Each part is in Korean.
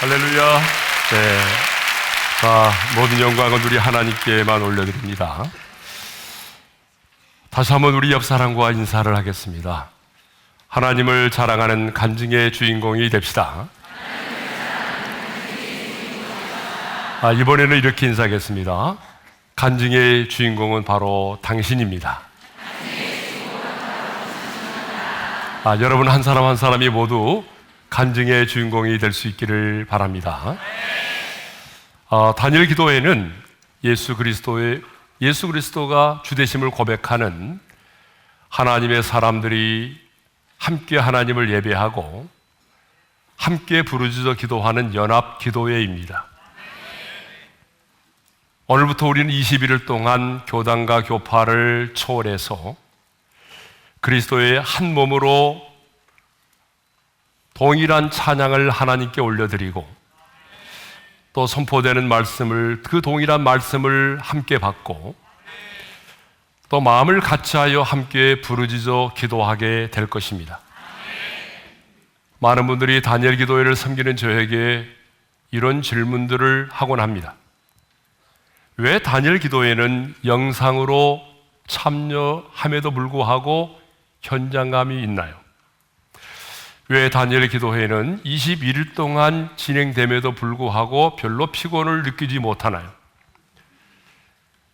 할렐루야. 네. 자, 모든 영광은 우리 하나님께만 올려드립니다. 다시 한번 우리 옆 사람과 인사를 하겠습니다. 하나님을 자랑하는 간증의 주인공이 됩시다. 이번에는 이렇게 인사하겠습니다. 간증의 주인공은 바로 당신입니다. 여러분 한 사람 한 사람이 모두 간증의 주인공이 될 수 있기를 바랍니다. 다니엘 기도회는 예수 그리스도가 주되심을 고백하는 하나님의 사람들이 함께 하나님을 예배하고 함께 부르짖어 기도하는 연합 기도회입니다. 오늘부터 우리는 21일 동안 교단과 교파를 초월해서 그리스도의 한 몸으로 동일한 찬양을 하나님께 올려드리고 또 선포되는 말씀을, 그 동일한 말씀을 함께 받고 또 마음을 같이하여 함께 부르짖어 기도하게 될 것입니다. 많은 분들이 다니엘 기도회를 섬기는 저에게 이런 질문들을 하곤 합니다. 왜 다니엘 기도회는 영상으로 참여함에도 불구하고 현장감이 있나요? 왜 다니엘 기도회는 21일 동안 진행됨에도 불구하고 별로 피곤을 느끼지 못하나요?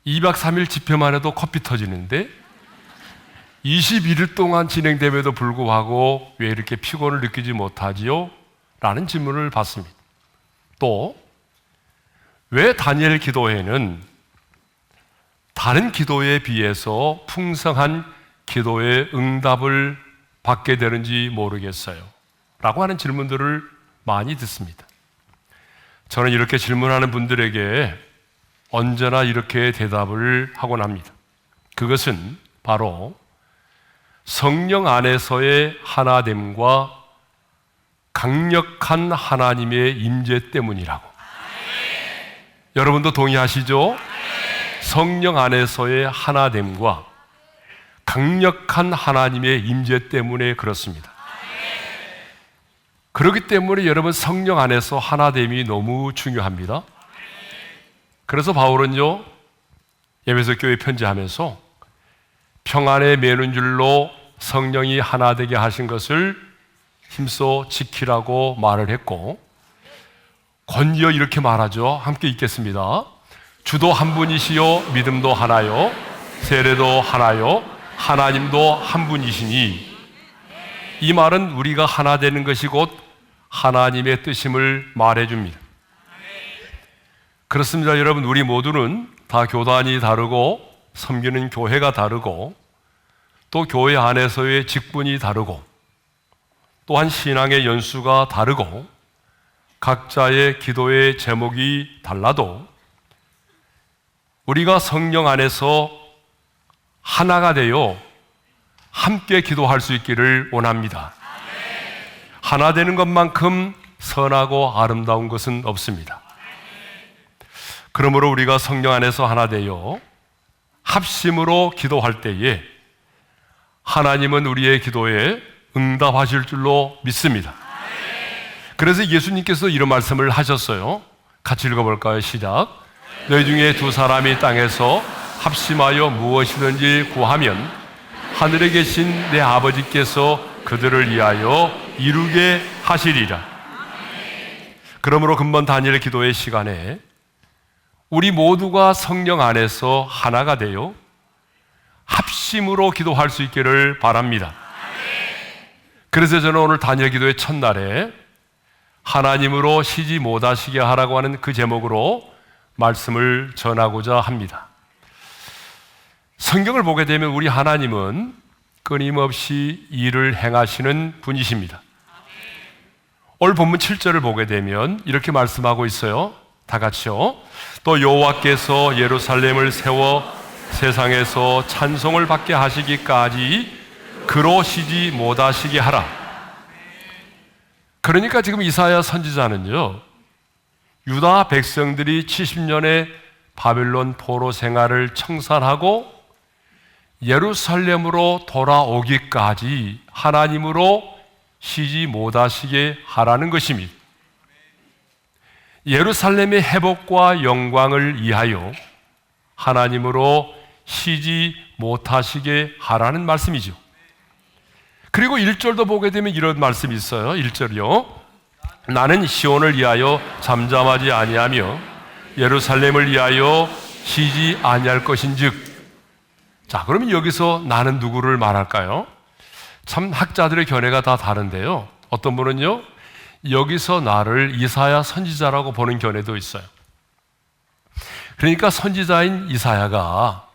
2박 3일 집회만 해도 코피 터지는데 21일 동안 진행됨에도 불구하고 왜 이렇게 피곤을 느끼지 못하지요? 라는 질문을 받습니다. 또 왜 다니엘 기도회는 다른 기도회에 비해서 풍성한 기도의 응답을 받게 되는지 모르겠어요 라고 하는 질문들을 많이 듣습니다. 저는 이렇게 질문하는 분들에게 언제나 이렇게 대답을 하곤 합니다. 그것은 바로 성령 안에서의 하나됨과 강력한 하나님의 임재 때문이라고. 여러분도 동의하시죠? 성령 안에서의 하나됨과 강력한 하나님의 임재 때문에 그렇습니다. 그렇기 때문에 여러분 성령 안에서 하나됨이 너무 중요합니다. 그래서 바울은요, 에베소 교회 편지하면서 평안에 매는 줄로 성령이 하나 되게 하신 것을 힘써 지키라고 말을 했고, 권리어 이렇게 말하죠. 함께 읽겠습니다. 주도 한 분이시요 믿음도 하나요 세례도 하나요 하나님도 한 분이시니. 이 말은 우리가 하나 되는 것이 곧 하나님의 뜻임을 말해줍니다. 그렇습니다. 여러분, 우리 모두는 다 교단이 다르고 섬기는 교회가 다르고 또 교회 안에서의 직분이 다르고 또한 신앙의 연수가 다르고 각자의 기도의 제목이 달라도 우리가 성령 안에서 하나가 되어 함께 기도할 수 있기를 원합니다. 하나 되는 것만큼 선하고 아름다운 것은 없습니다. 그러므로 우리가 성령 안에서 하나 되어 합심으로 기도할 때에 하나님은 우리의 기도에 응답하실 줄로 믿습니다. 그래서 예수님께서 이런 말씀을 하셨어요. 같이 읽어볼까요? 시작. 너희 중에 두 사람이 땅에서 합심하여 무엇이든지 구하면 하늘에 계신 내 아버지께서 그들을 위하여 이루게 하시리라. 그러므로 근본 다니엘 기도의 시간에 우리 모두가 성령 안에서 하나가 되어 합심으로 기도할 수 있기를 바랍니다. 그래서 저는 오늘 다니엘 기도의 첫날에 하나님으로 쉬지 못하시게 하라고 하는 그 제목으로 말씀을 전하고자 합니다. 성경을 보게 되면 우리 하나님은 끊임없이 일을 행하시는 분이십니다. 오늘 본문 7절을 보게 되면 이렇게 말씀하고 있어요. 다 같이요. 또 여호와께서 예루살렘을 세워 세상에서 찬송을 받게 하시기까지 그로 쉬지 못하시게 하라. 그러니까 지금 이사야 선지자는요, 유다 백성들이 70년의 바벨론 포로 생활을 청산하고 예루살렘으로 돌아오기까지 하나님으로 쉬지 못하시게 하라는 것입니다. 예루살렘의 회복과 영광을 위하여 하나님으로 쉬지 못하시게 하라는 말씀이죠. 그리고 1절도 보게 되면 이런 말씀이 있어요. 1절이요. 나는 시온을 위하여 잠잠하지 아니하며 예루살렘을 위하여 쉬지 아니할 것인즉. 자, 그러면 여기서 나는 누구를 말할까요? 참 학자들의 견해가 다 다른데요. 어떤 분은요, 여기서 나를 이사야 선지자라고 보는 견해도 있어요. 그러니까 선지자인 이사야가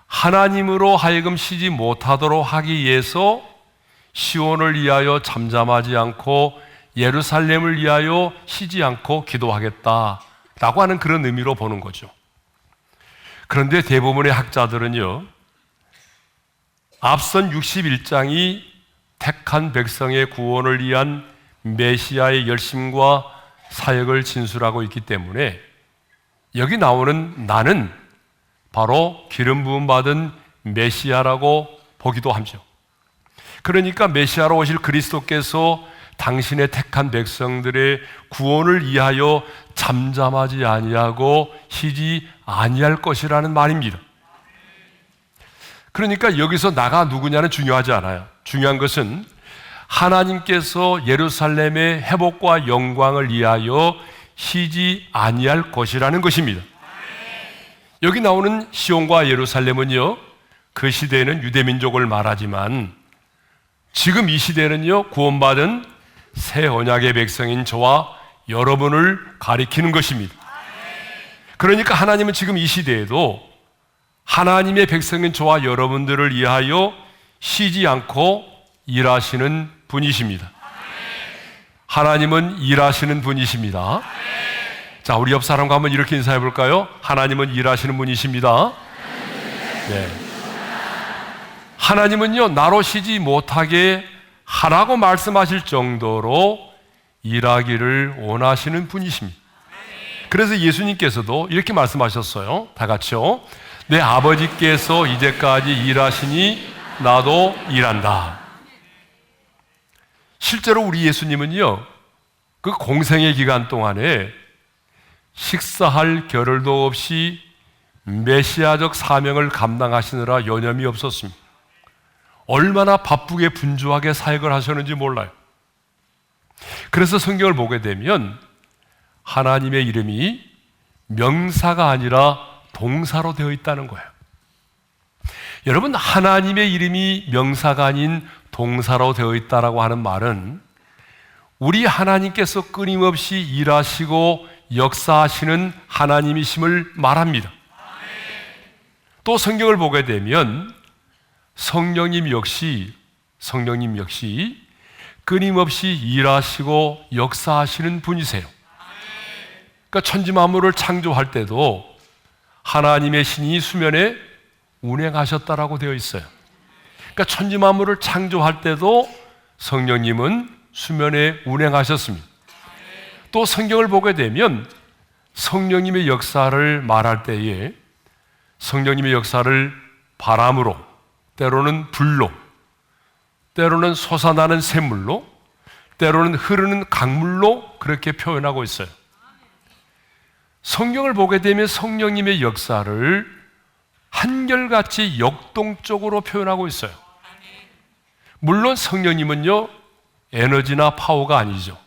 하나님으로 하여금 쉬지 못하도록 하기 위해서 시온을 위하여 잠잠하지 않고 예루살렘을 위하여 쉬지 않고 기도하겠다라고 하는 그런 의미로 보는 거죠. 그런데 대부분의 학자들은요, 앞선 61장이 택한 백성의 구원을 위한 메시아의 열심과 사역을 진술하고 있기 때문에 여기 나오는 나는 바로 기름 부음 받은 메시아라고 보기도 하죠. 그러니까 메시아로 오실 그리스도께서 당신의 택한 백성들의 구원을 위하여 잠잠하지 아니하고 쉬지 아니할 것이라는 말입니다. 그러니까 여기서 나가 누구냐는 중요하지 않아요. 중요한 것은 하나님께서 예루살렘의 회복과 영광을 위하여 쉬지 아니할 것이라는 것입니다. 여기 나오는 시온과 예루살렘은요, 그 시대에는 유대민족을 말하지만 지금 이 시대는요, 구원받은 새 언약의 백성인 저와 여러분을 가리키는 것입니다. 그러니까 하나님은 지금 이 시대에도 하나님의 백성인 저와 여러분들을 위하여 쉬지 않고 일하시는 분이십니다. 하나님은 일하시는 분이십니다. 자, 우리 옆 사람과 한번 이렇게 인사해 볼까요? 하나님은 일하시는 분이십니다. 네. 하나님은요, 나로 쉬지 못하게 하라고 말씀하실 정도로 일하기를 원하시는 분이십니다. 그래서 예수님께서도 이렇게 말씀하셨어요. 다 같이요. 내 아버지께서 이제까지 일하시니 나도 일한다. 실제로 우리 예수님은요, 그 공생의 기간 동안에 식사할 겨를도 없이 메시아적 사명을 감당하시느라 여념이 없었습니다. 얼마나 바쁘게 분주하게 사역을 하셨는지 몰라요. 그래서 성경을 보게 되면 하나님의 이름이 명사가 아니라 동사로 되어 있다는 거예요. 여러분, 하나님의 이름이 명사가 아닌 동사로 되어 있다라고 하는 말은 우리 하나님께서 끊임없이 일하시고 역사하시는 하나님이심을 말합니다. 또 성경을 보게 되면 성령님 역시 끊임없이 일하시고 역사하시는 분이세요. 그러니까 천지 만물을 창조할 때도 하나님의 신이 수면에 운행하셨다라고 되어 있어요. 그러니까 천지 만물을 창조할 때도 성령님은 수면에 운행하셨습니다. 또 성경을 보게 되면 성령님의 역사를 말할 때에 성령님의 역사를 바람으로, 때로는 불로, 때로는 솟아나는 샘물로, 때로는 흐르는 강물로 그렇게 표현하고 있어요. 성경을 보게 되면 성령님의 역사를 한결같이 역동적으로 표현하고 있어요. 물론 성령님은요, 에너지나 파워가 아니죠.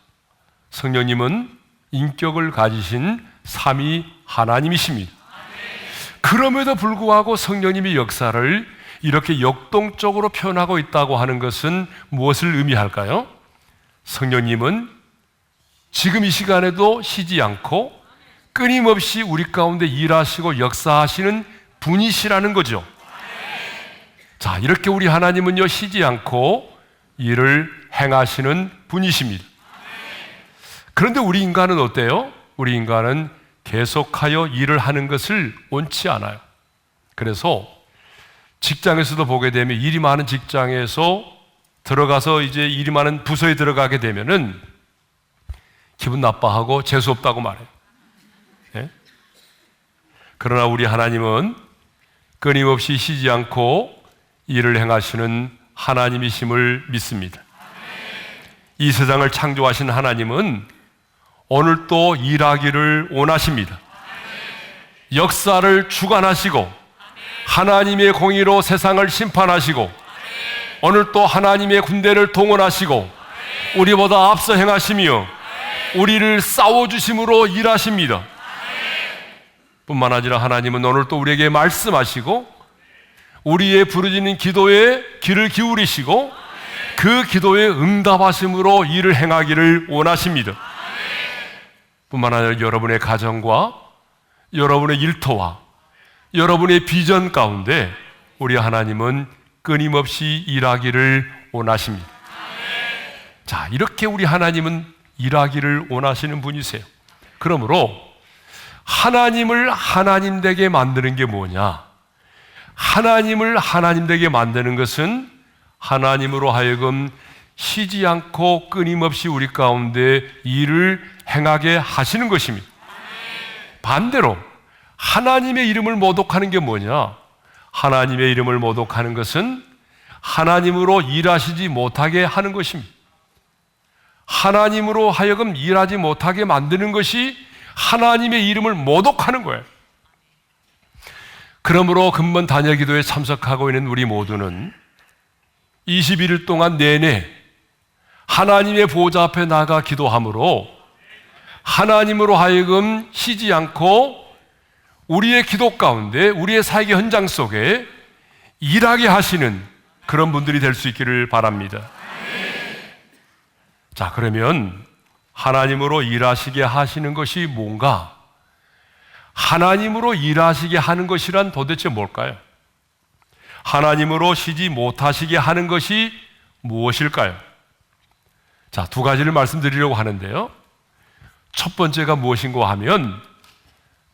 성령님은 인격을 가지신 삼위 하나님이십니다. 그럼에도 불구하고 성령님의 역사를 이렇게 역동적으로 표현하고 있다고 하는 것은 무엇을 의미할까요? 성령님은 지금 이 시간에도 쉬지 않고 끊임없이 우리 가운데 일하시고 역사하시는 분이시라는 거죠. 자, 이렇게 우리 하나님은요, 쉬지 않고 일을 행하시는 분이십니다. 그런데 우리 인간은 어때요? 우리 인간은 계속하여 일을 하는 것을 원치 않아요. 그래서 직장에서도 보게 되면 일이 많은 직장에서 들어가서 이제 일이 많은 부서에 들어가게 되면은 기분 나빠하고 재수 없다고 말해요. 네? 그러나 우리 하나님은 끊임없이 쉬지 않고 일을 행하시는 하나님이심을 믿습니다. 이 세상을 창조하신 하나님은 오늘도 일하기를 원하십니다. 역사를 주관하시고 하나님의 공의로 세상을 심판하시고 오늘 또 하나님의 군대를 동원하시고 우리보다 앞서 행하시며 우리를 싸워주심으로 일하십니다. 뿐만 아니라 하나님은 오늘 또 우리에게 말씀하시고 우리의 부르짖는 기도에 귀를 기울이시고 그 기도에 응답하심으로 일을 행하기를 원하십니다. 뿐만 아니라 여러분의 가정과 여러분의 일터와 여러분의 비전 가운데 우리 하나님은 끊임없이 일하기를 원하십니다. 자, 이렇게 우리 하나님은 일하기를 원하시는 분이세요. 그러므로 하나님을 하나님 되게 만드는 게 뭐냐? 하나님을 하나님 되게 만드는 것은 하나님으로 하여금 쉬지 않고 끊임없이 우리 가운데 일을 행하게 하시는 것입니다. 반대로 하나님의 이름을 모독하는 게 뭐냐? 하나님의 이름을 모독하는 것은 하나님으로 일하시지 못하게 하는 것입니다. 하나님으로 하여금 일하지 못하게 만드는 것이 하나님의 이름을 모독하는 거예요. 그러므로 근본 단열 기도에 참석하고 있는 우리 모두는 21일 동안 내내 하나님의 보좌 앞에 나가 기도함으로 하나님으로 하여금 쉬지 않고 우리의 기도 가운데 우리의 사역의 현장 속에 일하게 하시는 그런 분들이 될 수 있기를 바랍니다. 자, 그러면 하나님으로 일하시게 하시는 것이 뭔가? 하나님으로 일하시게 하는 것이란 도대체 뭘까요? 하나님으로 쉬지 못하시게 하는 것이 무엇일까요? 자, 두 가지를 말씀드리려고 하는데요. 첫 번째가 무엇인가 하면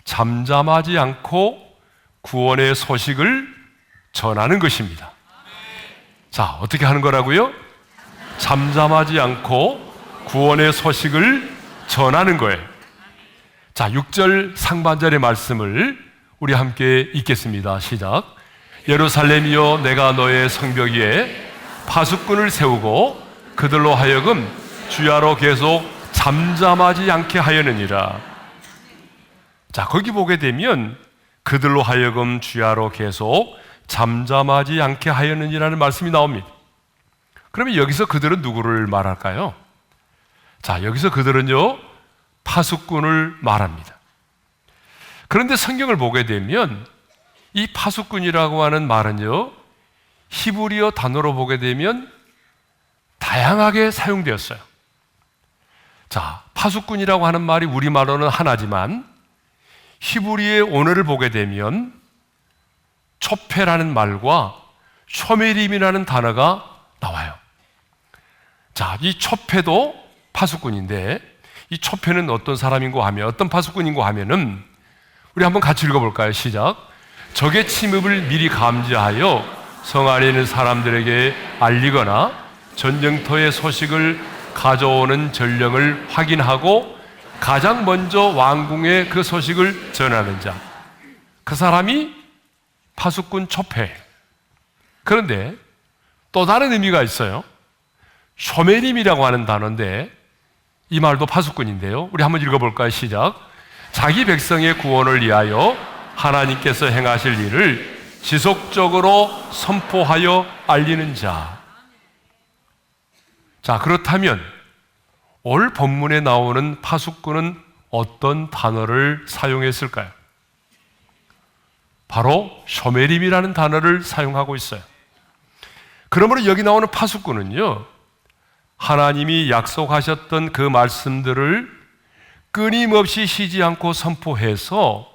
잠잠하지 않고 구원의 소식을 전하는 것입니다. 자, 어떻게 하는 거라고요? 잠잠하지 않고 구원의 소식을 전하는 거예요. 자, 6절 상반절의 말씀을 우리 함께 읽겠습니다. 시작. 예루살렘이여, 내가 너의 성벽 위에 파수꾼을 세우고 그들로 하여금 주야로 계속 잠잠하지 않게 하였느니라. 자, 거기 보게 되면 그들로 하여금 주야로 계속 잠잠하지 않게 하였느니라는 말씀이 나옵니다. 그러면 여기서 그들은 누구를 말할까요? 자, 여기서 그들은요, 파수꾼을 말합니다. 그런데 성경을 보게 되면 이 파수꾼이라고 하는 말은요, 히브리어 단어로 보게 되면 다양하게 사용되었어요. 자, 파수꾼이라고 하는 말이 우리말로는 하나지만 히브리의 언어를 보게 되면 초페라는 말과 쇼메림이라는 단어가 나와요. 자, 이 초페도 파수꾼인데 이 초페는 어떤 사람인고 하면, 어떤 파수꾼인고 하면은 우리 한번 같이 읽어볼까요? 시작. 적의 침입을 미리 감지하여 성 안에 있는 사람들에게 알리거나 전쟁터의 소식을 가져오는 전령을 확인하고 가장 먼저 왕궁에 그 소식을 전하는 자, 그 사람이 파수꾼 초페. 그런데 또 다른 의미가 있어요. 쇼메림이라고 하는 단어인데 이 말도 파수꾼인데요. 우리 한번 읽어볼까요? 시작. 자기 백성의 구원을 위하여 하나님께서 행하실 일을 지속적으로 선포하여 알리는 자. 자, 그렇다면 오늘 본문에 나오는 파수꾼은 어떤 단어를 사용했을까요? 바로 쇼메림이라는 단어를 사용하고 있어요. 그러므로 여기 나오는 파수꾼은요, 하나님이 약속하셨던 그 말씀들을 끊임없이 쉬지 않고 선포해서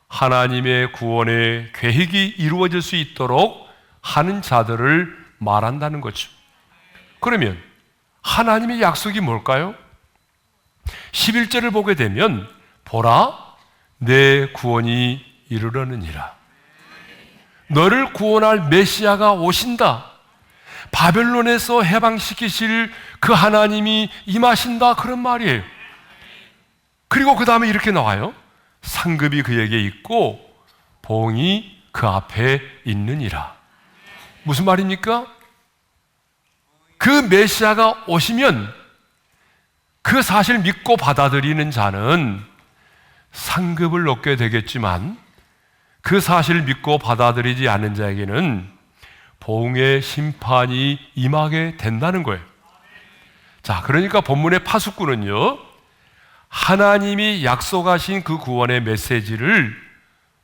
하나님의 구원의 계획이 이루어질 수 있도록 하는 자들을 말한다는 거죠. 그러면 하나님의 약속이 뭘까요? 11절을 보게 되면 보라, 내 구원이 이르려느니라. 너를 구원할 메시아가 오신다. 바벨론에서 해방시키실 그 하나님이 임하신다. 그런 말이에요. 그리고 그 다음에 이렇게 나와요. 상급이 그에게 있고 봉이 그 앞에 있느니라. 무슨 말입니까? 그 메시아가 오시면 그 사실 믿고 받아들이는 자는 상급을 얻게 되겠지만 그 사실을 믿고 받아들이지 않는 자에게는 보응의 심판이 임하게 된다는 거예요. 자, 그러니까 본문의 파수꾼은요, 하나님이 약속하신 그 구원의 메시지를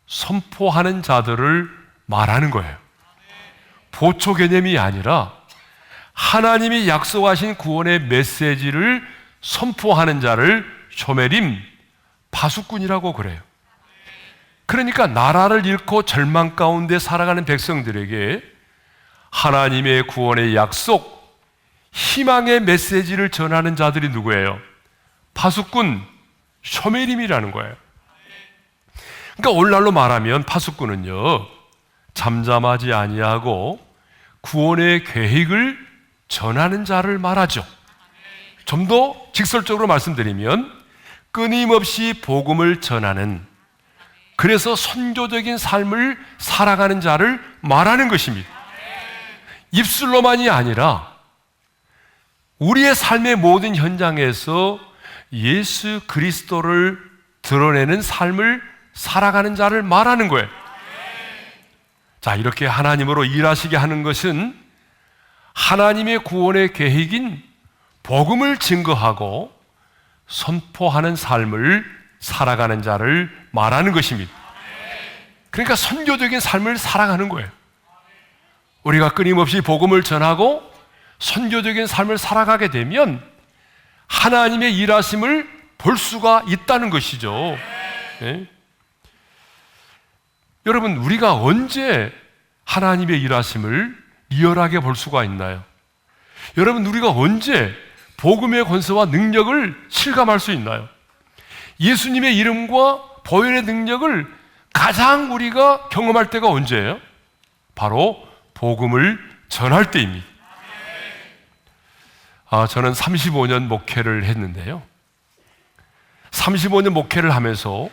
선포하는 자들을 말하는 거예요. 보초 개념이 아니라 하나님이 약속하신 구원의 메시지를 선포하는 자를 쇼메림, 파수꾼이라고 그래요. 그러니까 나라를 잃고 절망 가운데 살아가는 백성들에게 하나님의 구원의 약속, 희망의 메시지를 전하는 자들이 누구예요? 파수꾼, 쇼메림이라는 거예요. 그러니까 오늘날로 말하면 파수꾼은요, 잠잠하지 아니하고 구원의 계획을 전하는 자를 말하죠. 좀 더 직설적으로 말씀드리면 끊임없이 복음을 전하는, 그래서 선교적인 삶을 살아가는 자를 말하는 것입니다. 입술로만이 아니라 우리의 삶의 모든 현장에서 예수 그리스도를 드러내는 삶을 살아가는 자를 말하는 거예요. 자, 이렇게 하나님으로 일하시게 하는 것은 하나님의 구원의 계획인 복음을 증거하고 선포하는 삶을 살아가는 자를 말하는 것입니다. 그러니까 선교적인 삶을 살아가는 거예요. 우리가 끊임없이 복음을 전하고 선교적인 삶을 살아가게 되면 하나님의 일하심을 볼 수가 있다는 것이죠. 네? 여러분, 우리가 언제 하나님의 일하심을 리얼하게 볼 수가 있나요? 여러분, 우리가 언제 복음의 권세와 능력을 실감할 수 있나요? 예수님의 이름과 보혈의 능력을 가장 우리가 경험할 때가 언제예요? 바로 복음을 전할 때입니다. 저는 35년 목회를 했는데요, 35년 목회를 하면서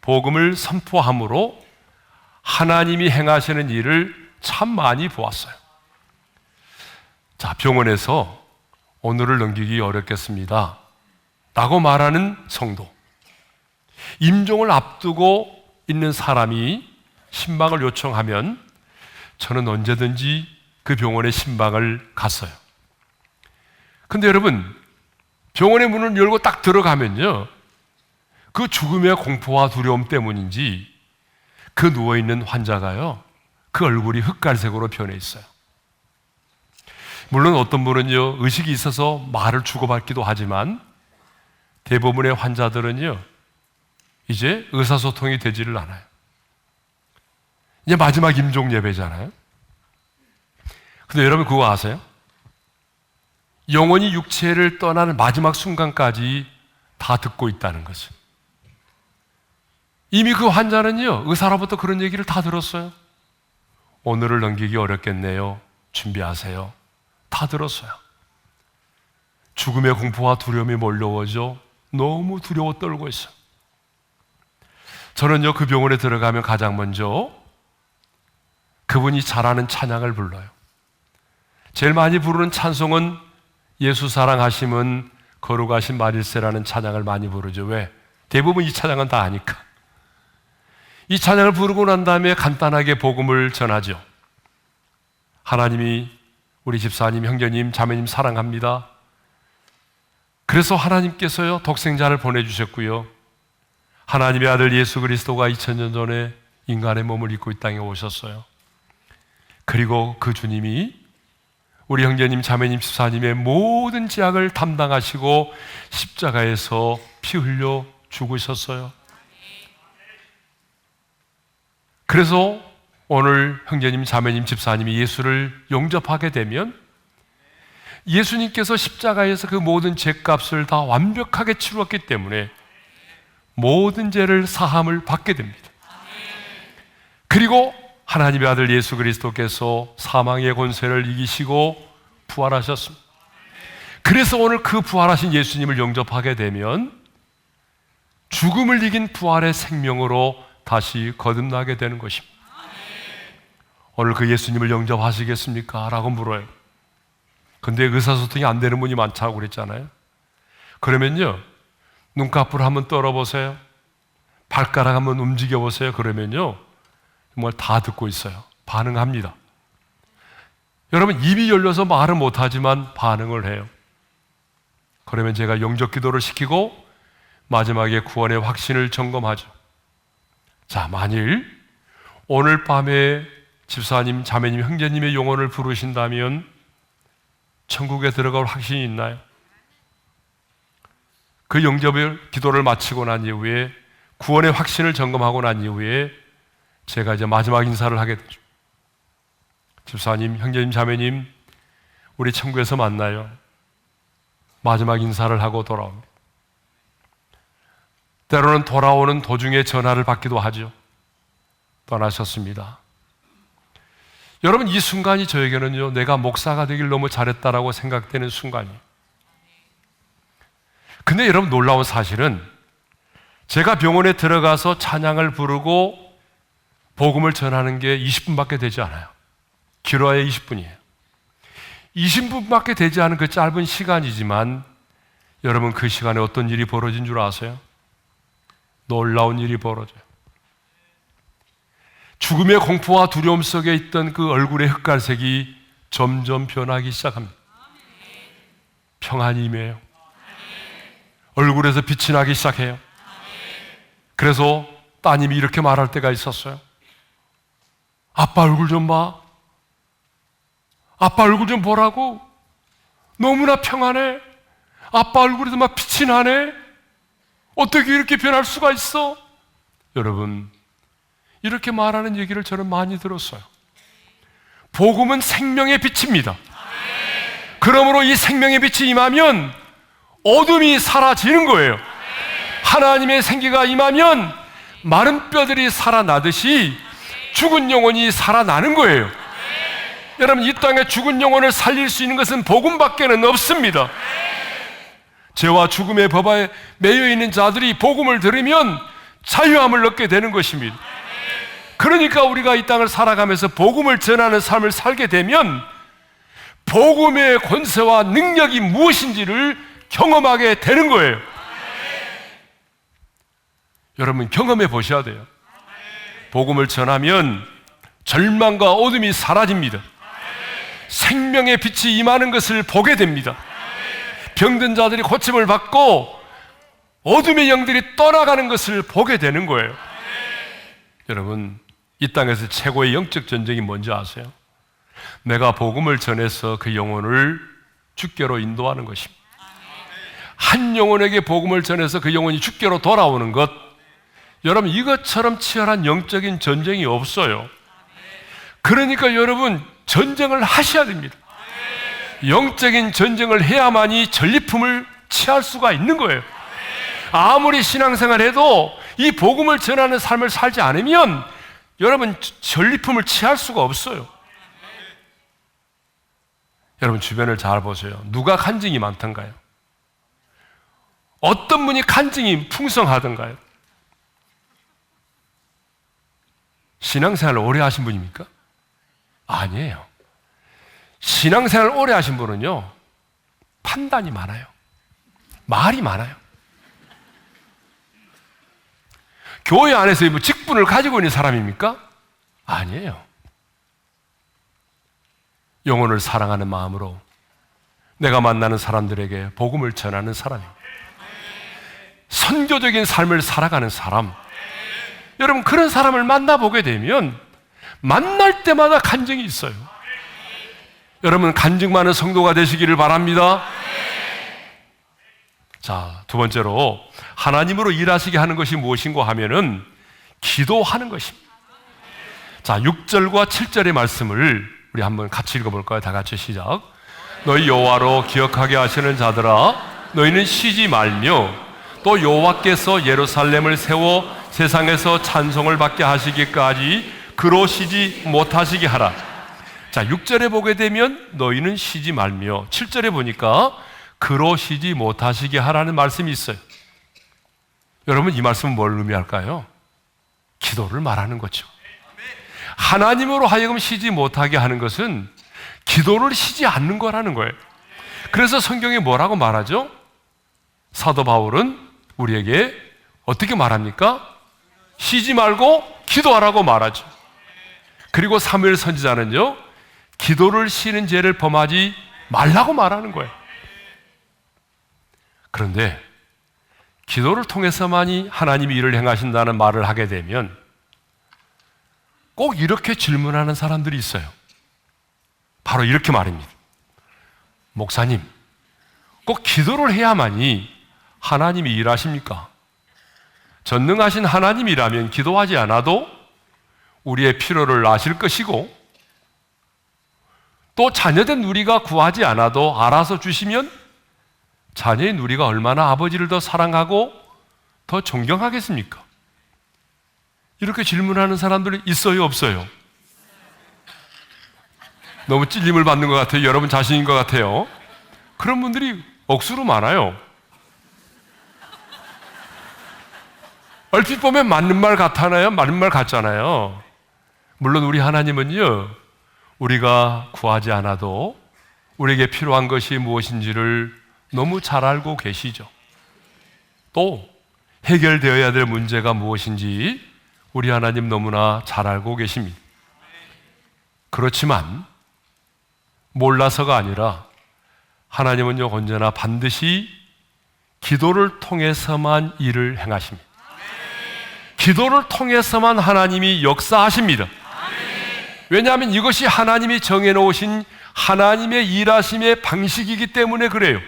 복음을 선포함으로 하나님이 행하시는 일을 참 많이 보았어요. 자, 병원에서 오늘을 넘기기 어렵겠습니다 라고 말하는 성도, 임종을 앞두고 있는 사람이 신방을 요청하면 저는 언제든지 그 병원의 신방을 갔어요. 근데 여러분, 병원의 문을 열고 딱 들어가면요, 그 죽음의 공포와 두려움 때문인지 그 누워있는 환자가요, 그 얼굴이 흑갈색으로 변해 있어요. 물론 어떤 분은요, 의식이 있어서 말을 주고받기도 하지만 대부분의 환자들은요, 이제 의사소통이 되지를 않아요. 이제 마지막 임종 예배잖아요. 근데 여러분 그거 아세요? 영혼이 육체를 떠나는 마지막 순간까지 다 듣고 있다는 것을. 이미 그 환자는요, 의사로부터 그런 얘기를 다 들었어요. 오늘을 넘기기 어렵겠네요, 준비하세요. 다 들었어요. 죽음의 공포와 두려움이 몰려오죠. 너무 두려워 떨고 있어요. 저는요, 그 병원에 들어가면 가장 먼저 그분이 잘하는 찬양을 불러요. 제일 많이 부르는 찬송은 예수 사랑하심은 거룩하신 마릴세라는 찬양을 많이 부르죠. 왜? 대부분 이 찬양은 다 아니까. 이 찬양을 부르고 난 다음에 간단하게 복음을 전하죠. 하나님이 우리 집사님, 형제님, 자매님 사랑합니다. 그래서 하나님께서요, 독생자를 보내주셨고요, 하나님의 아들 예수 그리스도가 2000년 전에 인간의 몸을 입고 이 땅에 오셨어요. 그리고 그 주님이 우리 형제님, 자매님, 집사님의 모든 죄악을 담당하시고 십자가에서 피 흘려 죽으셨어요. 그래서 오늘 형제님, 자매님, 집사님이 예수를 영접하게 되면 예수님께서 십자가에서 그 모든 죄값을 다 완벽하게 치루었기 때문에 모든 죄를 사함을 받게 됩니다. 그리고 하나님의 아들 예수 그리스도께서 사망의 권세를 이기시고 부활하셨습니다. 그래서 오늘 그 부활하신 예수님을 영접하게 되면 죽음을 이긴 부활의 생명으로 다시 거듭나게 되는 것입니다. 오늘 그 예수님을 영접하시겠습니까? 라고 물어요. 근데 의사소통이 안 되는 분이 많다고 그랬잖아요. 그러면요, 눈꺼풀 한번 떨어보세요. 발가락 한번 움직여보세요. 그러면요, 정말 다 듣고 있어요. 반응합니다. 여러분, 입이 열려서 말은 못하지만 반응을 해요. 그러면 제가 영적 기도를 시키고 마지막에 구원의 확신을 점검하죠. 자, 만일 오늘 밤에 집사님, 자매님, 형제님의 영혼을 부르신다면 천국에 들어갈 확신이 있나요? 그 영접의 기도를 마치고 난 이후에 구원의 확신을 점검하고 난 이후에 제가 이제 마지막 인사를 하게 되죠. 집사님, 형제님, 자매님, 우리 천국에서 만나요. 마지막 인사를 하고 돌아옵니다. 때로는 돌아오는 도중에 전화를 받기도 하죠. 떠나셨습니다. 여러분, 이 순간이 저에게는요, 내가 목사가 되길 너무 잘했다라고 생각되는 순간이에요. 근데 여러분, 놀라운 사실은 제가 병원에 들어가서 찬양을 부르고 복음을 전하는 게 20분밖에 되지 않아요. 길어야 20분이에요. 20분밖에 되지 않은 그 짧은 시간이지만 여러분, 그 시간에 어떤 일이 벌어진 줄 아세요? 놀라운 일이 벌어져요. 죽음의 공포와 두려움 속에 있던 그 얼굴의 흑갈색이 점점 변하기 시작합니다. 평안이 임해요. 얼굴에서 빛이 나기 시작해요. 그래서 따님이 이렇게 말할 때가 있었어요. 아빠 얼굴 좀 봐. 아빠 얼굴 좀 보라고. 너무나 평안해. 아빠 얼굴에도 막 빛이 나네. 어떻게 이렇게 변할 수가 있어? 여러분, 이렇게 말하는 얘기를 저는 많이 들었어요. 복음은 생명의 빛입니다. 그러므로 이 생명의 빛이 임하면 어둠이 사라지는 거예요. 하나님의 생기가 임하면 마른 뼈들이 살아나듯이 죽은 영혼이 살아나는 거예요. 여러분, 이 땅에 죽은 영혼을 살릴 수 있는 것은 복음밖에는 없습니다. 죄와 죽음의 법에 매여 있는 자들이 복음을 들으면 자유함을 얻게 되는 것입니다. 그러니까 우리가 이 땅을 살아가면서 복음을 전하는 삶을 살게 되면 복음의 권세와 능력이 무엇인지를 경험하게 되는 거예요. 여러분, 경험해 보셔야 돼요. 복음을 전하면 절망과 어둠이 사라집니다. 생명의 빛이 임하는 것을 보게 됩니다. 병든 자들이 고침을 받고 어둠의 영들이 떠나가는 것을 보게 되는 거예요. 여러분, 이 땅에서 최고의 영적 전쟁이 뭔지 아세요? 내가 복음을 전해서 그 영혼을 주께로 인도하는 것입니다. 한 영혼에게 복음을 전해서 그 영혼이 주께로 돌아오는 것, 여러분, 이것처럼 치열한 영적인 전쟁이 없어요. 그러니까 여러분, 전쟁을 하셔야 됩니다. 영적인 전쟁을 해야만이 전리품을 취할 수가 있는 거예요. 아무리 신앙생활 해도 이 복음을 전하는 삶을 살지 않으면 여러분, 전리품을 취할 수가 없어요. 여러분, 주변을 잘 보세요. 누가 간증이 많던가요? 어떤 분이 간증이 풍성하던가요? 신앙생활을 오래 하신 분입니까? 아니에요. 신앙생활을 오래 하신 분은요, 판단이 많아요. 말이 많아요. 교회 안에서 뭐 직분을 가지고 있는 사람입니까? 아니에요. 영혼을 사랑하는 마음으로 내가 만나는 사람들에게 복음을 전하는 사람입니다. 선교적인 삶을 살아가는 사람. 여러분, 그런 사람을 만나보게 되면 만날 때마다 간증이 있어요. 여러분, 간증 많은 성도가 되시기를 바랍니다. 자, 두 번째로 하나님으로 일하시게 하는 것이 무엇인가 하면은 기도하는 것입니다. 자, 6절과 7절의 말씀을 우리 한번 같이 읽어볼까요? 다 같이 시작. 너희 여호와로 기억하게 하시는 자들아, 너희는 쉬지 말며 또 여호와께서 예루살렘을 세워 세상에서 찬송을 받게 하시기까지 그로 쉬지 못하시게 하라. 자, 6절에 보게 되면 너희는 쉬지 말며, 7절에 보니까 그로 쉬지 못하시게 하라는 말씀이 있어요. 여러분, 이 말씀은 뭘 의미할까요? 기도를 말하는 거죠. 하나님으로 하여금 쉬지 못하게 하는 것은 기도를 쉬지 않는 거라는 거예요. 그래서 성경에 뭐라고 말하죠? 사도 바울은 우리에게 어떻게 말합니까? 쉬지 말고 기도하라고 말하죠. 그리고 사무엘 선지자는요, 기도를 쉬는 죄를 범하지 말라고 말하는 거예요. 그런데 기도를 통해서만이 하나님이 일을 행하신다는 말을 하게 되면 꼭 이렇게 질문하는 사람들이 있어요. 바로 이렇게 말입니다. 목사님, 꼭 기도를 해야만이 하나님이 일하십니까? 전능하신 하나님이라면 기도하지 않아도 우리의 필요를 아실 것이고, 또 자녀된 우리가 구하지 않아도 알아서 주시면 자녀인 우리가 얼마나 아버지를 더 사랑하고 더 존경하겠습니까? 이렇게 질문하는 사람들이 있어요, 없어요? 너무 찔림을 받는 것 같아요. 여러분 자신인 것 같아요. 그런 분들이 억수로 많아요. 얼핏 보면 맞는 말 같잖아요. 맞는 말 같잖아요. 물론 우리 하나님은요, 우리가 구하지 않아도 우리에게 필요한 것이 무엇인지를 너무 잘 알고 계시죠. 또 해결되어야 될 문제가 무엇인지 우리 하나님 너무나 잘 알고 계십니다. 그렇지만 몰라서가 아니라 하나님은요, 언제나 반드시 기도를 통해서만 일을 행하십니다. 기도를 통해서만 하나님이 역사하십니다. 왜냐하면 이것이 하나님이 정해놓으신 하나님의 일하심의 방식이기 때문에 그래요.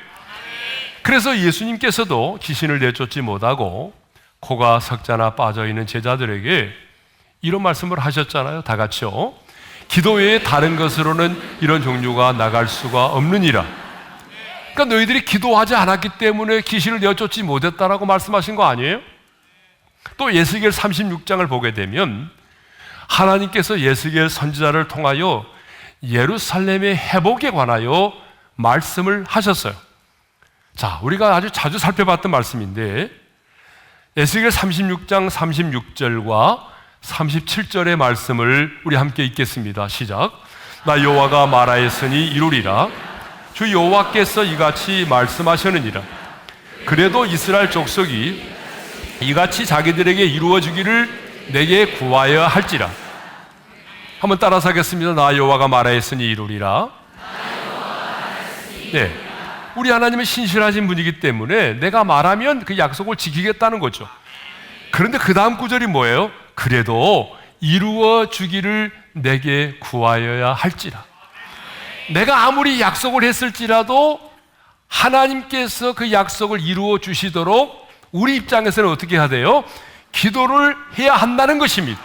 그래서 예수님께서도 귀신을 내쫓지 못하고 코가 석자나 빠져있는 제자들에게 이런 말씀을 하셨잖아요. 다 같이요. 기도 외에 다른 것으로는 이런 종류가 나갈 수가 없느니라. 그러니까 너희들이 기도하지 않았기 때문에 귀신을 내쫓지 못했다라고 말씀하신 거 아니에요? 또 예스겔 36장을 보게 되면 하나님께서 예스겔 선지자를 통하여 예루살렘의 회복에 관하여 말씀을 하셨어요. 자, 우리가 아주 자주 살펴봤던 말씀인데 예스겔 36장 36절과 37절의 말씀을 우리 함께 읽겠습니다. 시작. 나 여호와가 말하였으니 이루리라. 주 여호와께서 이같이 말씀하셨느니라. 그래도 이스라엘 족속이 이같이 자기들에게 이루어주기를 내게 구하여 할지라. 한번 따라서 하겠습니다. 나 여호와가 말하였으니 이루리라. 네, 우리 하나님은 신실하신 분이기 때문에 내가 말하면 그 약속을 지키겠다는 거죠. 그런데 그 다음 구절이 뭐예요? 그래도 이루어 주기를 내게 구하여야 할지라. 내가 아무리 약속을 했을지라도 하나님께서 그 약속을 이루어 주시도록 우리 입장에서는 어떻게 해야 돼요? 기도를 해야 한다는 것입니다.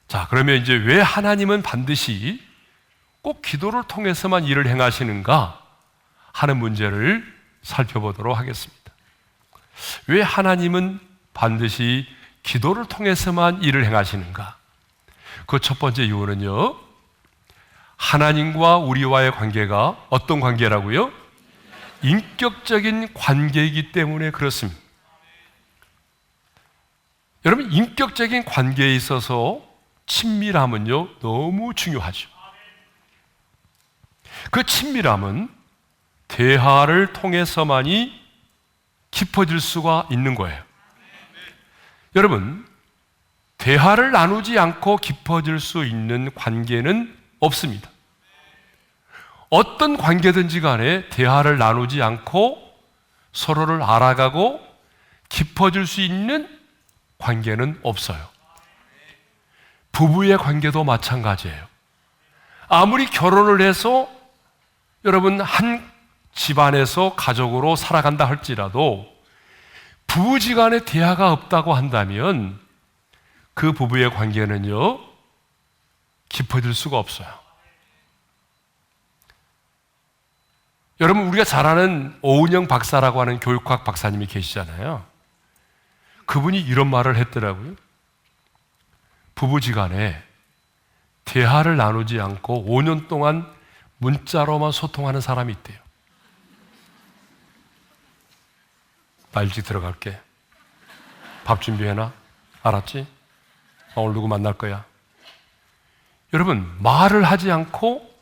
자, 그러면 이제 왜 하나님은 반드시 꼭 기도를 통해서만 일을 행하시는가 하는 문제를 살펴보도록 하겠습니다. 왜 하나님은 반드시 기도를 통해서만 일을 행하시는가? 그 첫 번째 이유는요, 하나님과 우리와의 관계가 어떤 관계라고요? 인격적인 관계이기 때문에 그렇습니다. 여러분, 인격적인 관계에 있어서 친밀함은요, 너무 중요하죠. 그 친밀함은 대화를 통해서만이 깊어질 수가 있는 거예요. 여러분, 대화를 나누지 않고 깊어질 수 있는 관계는 없습니다. 어떤 관계든지 간에 대화를 나누지 않고 서로를 알아가고 깊어질 수 있는 관계는 없어요. 부부의 관계도 마찬가지예요. 아무리 결혼을 해서 여러분 한 집안에서 가족으로 살아간다 할지라도 부부지간에 대화가 없다고 한다면 그 부부의 관계는요, 깊어질 수가 없어요. 여러분, 우리가 잘 아는 오은영 박사라고 하는 교육학 박사님이 계시잖아요. 그분이 이런 말을 했더라고요. 부부지간에 대화를 나누지 않고 5년 동안 문자로만 소통하는 사람이 있대요. 나 일찍 들어갈게. 밥 준비해놔. 알았지? 오늘 누구 만날 거야. 여러분, 말을 하지 않고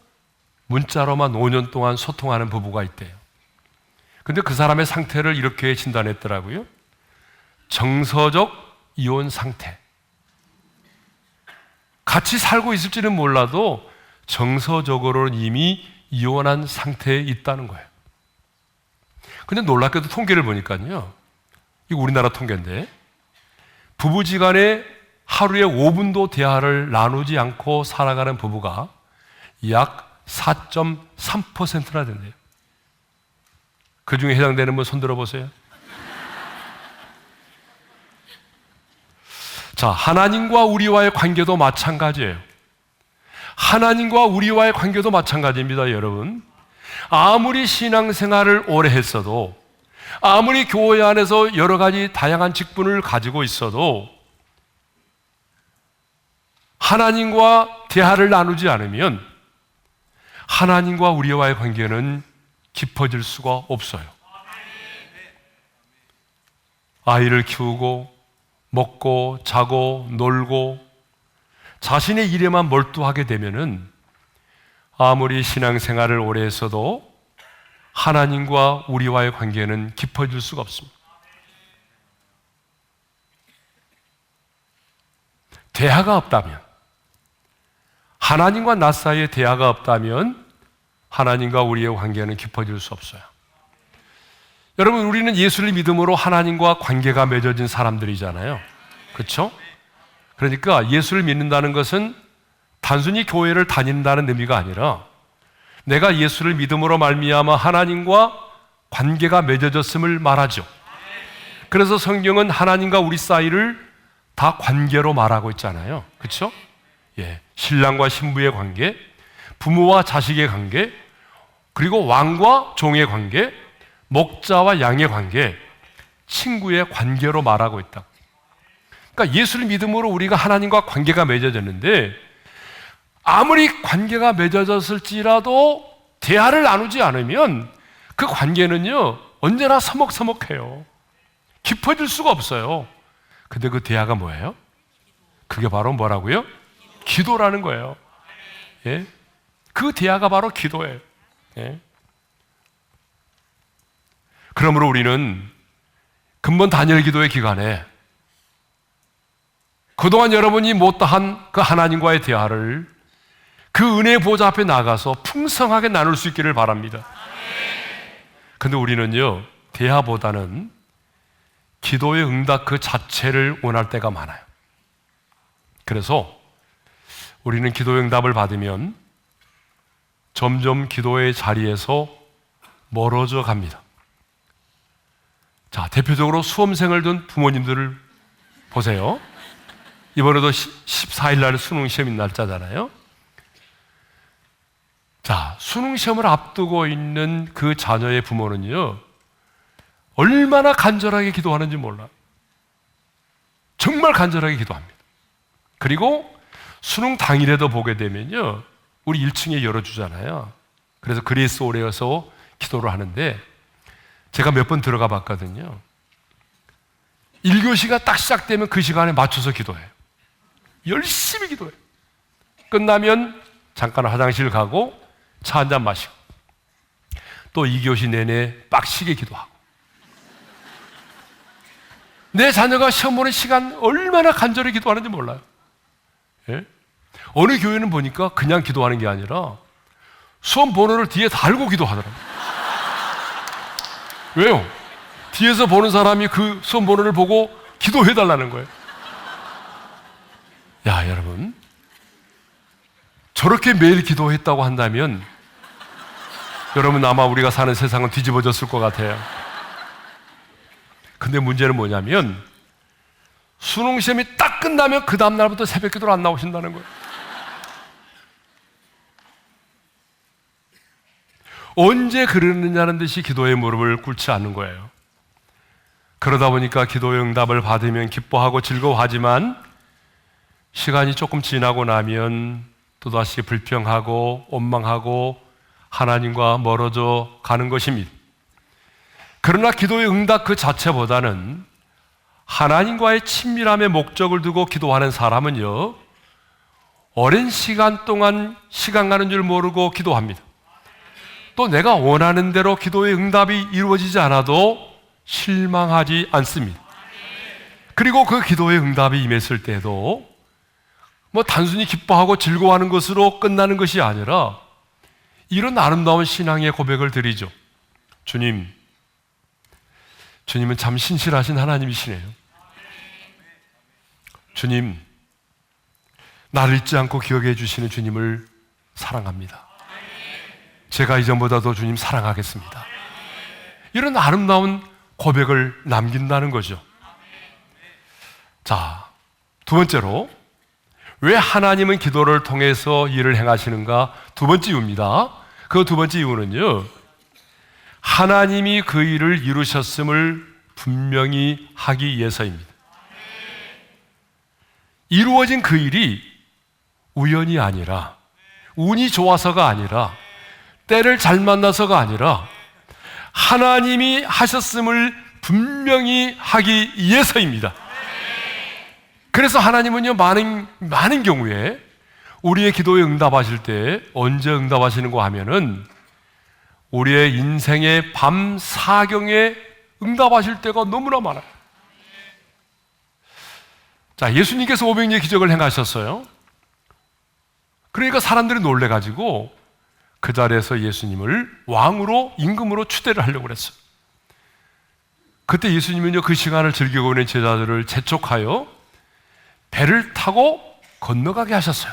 문자로만 5년 동안 소통하는 부부가 있대요. 근데 그 사람의 상태를 이렇게 진단했더라고요. 정서적 이혼 상태. 같이 살고 있을지는 몰라도 정서적으로는 이미 이혼한 상태에 있다는 거예요. 근데 놀랍게도 통계를 보니까요, 이거 우리나라 통계인데, 부부지간에 하루에 5분도 대화를 나누지 않고 살아가는 부부가 약 4.3%나 된대요. 그 중에 해당되는 분 손 들어보세요. 자, 하나님과 우리와의 관계도 마찬가지예요. 하나님과 우리와의 관계도 마찬가지입니다, 여러분. 아무리 신앙생활을 오래 했어도, 아무리 교회 안에서 여러 가지 다양한 직분을 가지고 있어도 하나님과 대화를 나누지 않으면 하나님과 우리와의 관계는 깊어질 수가 없어요. 아이를 키우고 먹고 자고 놀고 자신의 일에만 몰두하게 되면은 아무리 신앙생활을 오래 했어도 하나님과 우리와의 관계는 깊어질 수가 없습니다. 대화가 없다면, 하나님과 나 사이에 대화가 없다면 하나님과 우리의 관계는 깊어질 수 없어요. 여러분, 우리는 예수를 믿음으로 하나님과 관계가 맺어진 사람들이잖아요. 그렇죠? 그러니까 예수를 믿는다는 것은 단순히 교회를 다닌다는 의미가 아니라 내가 예수를 믿음으로 말미암아 하나님과 관계가 맺어졌음을 말하죠. 그래서 성경은 하나님과 우리 사이를 다 관계로 말하고 있잖아요. 그렇죠? 예, 신랑과 신부의 관계, 부모와 자식의 관계, 그리고 왕과 종의 관계, 목자와 양의 관계, 친구의 관계로 말하고 있다. 그러니까 예수를 믿음으로 우리가 하나님과 관계가 맺어졌는데 아무리 관계가 맺어졌을지라도 대화를 나누지 않으면 그 관계는요 언제나 서먹서먹해요. 깊어질 수가 없어요. 근데 그 대화가 뭐예요? 그게 바로 뭐라고요? 기도라는 거예요. 예? 그 대화가 바로 기도예요. 예? 그러므로 우리는 근본 단열 기도의 기간에 그동안 여러분이 못다한 그 하나님과의 대화를 그 은혜의 보좌 앞에 나가서 풍성하게 나눌 수 있기를 바랍니다. 근데 우리는요 대화보다는 기도의 응답 그 자체를 원할 때가 많아요. 그래서 우리는 기도의 응답을 받으면 점점 기도의 자리에서 멀어져 갑니다. 자, 대표적으로 수험생을 둔 부모님들을 보세요. 이번에도 14일 날 수능 시험이 날짜잖아요. 자, 수능 시험을 앞두고 있는 그 자녀의 부모는요 얼마나 간절하게 기도하는지 몰라요. 정말 간절하게 기도합니다. 그리고 수능 당일에도 보게 되면요 우리 1층에 열어주잖아요. 그래서 그리스 오래여서 기도를 하는데 제가 몇 번 들어가 봤거든요. 1교시가 딱 시작되면 그 시간에 맞춰서 기도해요. 열심히 기도해요. 끝나면 잠깐 화장실 가고 차 한잔 마시고 또 2교시 내내 빡시게 기도하고 내 자녀가 시험 보는 시간 얼마나 간절히 기도하는지 몰라요. 예? 어느 교회는 보니까 그냥 기도하는 게 아니라 수험 번호를 뒤에 달고 기도하더라고요. 왜요? 뒤에서 보는 사람이 그 수험 번호를 보고 기도해달라는 거예요. 야, 여러분, 저렇게 매일 기도했다고 한다면 여러분 아마 우리가 사는 세상은 뒤집어졌을 것 같아요. 근데 문제는 뭐냐면 수능 시험이 딱 끝나면 그 다음 날부터 새벽 기도를 안 나오신다는 거예요. 언제 그러느냐는 듯이 기도의 무릎을 꿇지 않는 거예요. 그러다 보니까 기도의 응답을 받으면 기뻐하고 즐거워하지만 시간이 조금 지나고 나면 또다시 불평하고 원망하고 하나님과 멀어져 가는 것입니다. 그러나 기도의 응답 그 자체보다는 하나님과의 친밀함의 목적을 두고 기도하는 사람은요 오랜 시간 동안 시간 가는 줄 모르고 기도합니다. 또 내가 원하는 대로 기도의 응답이 이루어지지 않아도 실망하지 않습니다. 그리고 그 기도의 응답이 임했을 때도 단순히 기뻐하고 즐거워하는 것으로 끝나는 것이 아니라 이런 아름다운 신앙의 고백을 드리죠. 주님은 참 신실하신 하나님이시네요. 주님, 나를 잊지 않고 기억해 주시는 주님을 사랑합니다. 제가 이전보다도 주님 사랑하겠습니다. 이런 아름다운 고백을 남긴다는 거죠. 자, 두 번째로 왜 하나님은 기도를 통해서 일을 행하시는가? 두 번째 이유입니다. 그 두 번째 이유는요, 하나님이 그 일을 이루셨음을 분명히 하기 위해서입니다. 이루어진 그 일이 우연이 아니라, 운이 좋아서가 아니라, 때를 잘 만나서가 아니라 하나님이 하셨음을 분명히 하기 위해서입니다. 그래서 하나님은요, 많은 경우에 우리의 기도에 응답하실 때 언제 응답하시는가 하면은 우리의 인생의 밤 사경에 응답하실 때가 너무나 많아요. 자, 예수님께서 500리의 기적을 행하셨어요. 그러니까 사람들이 놀래가지고 그 자리에서 예수님을 왕으로, 임금으로 추대를 하려고 그랬어요. 그때 예수님은요, 그 시간을 즐기고 있는 제자들을 재촉하여 배를 타고 건너가게 하셨어요.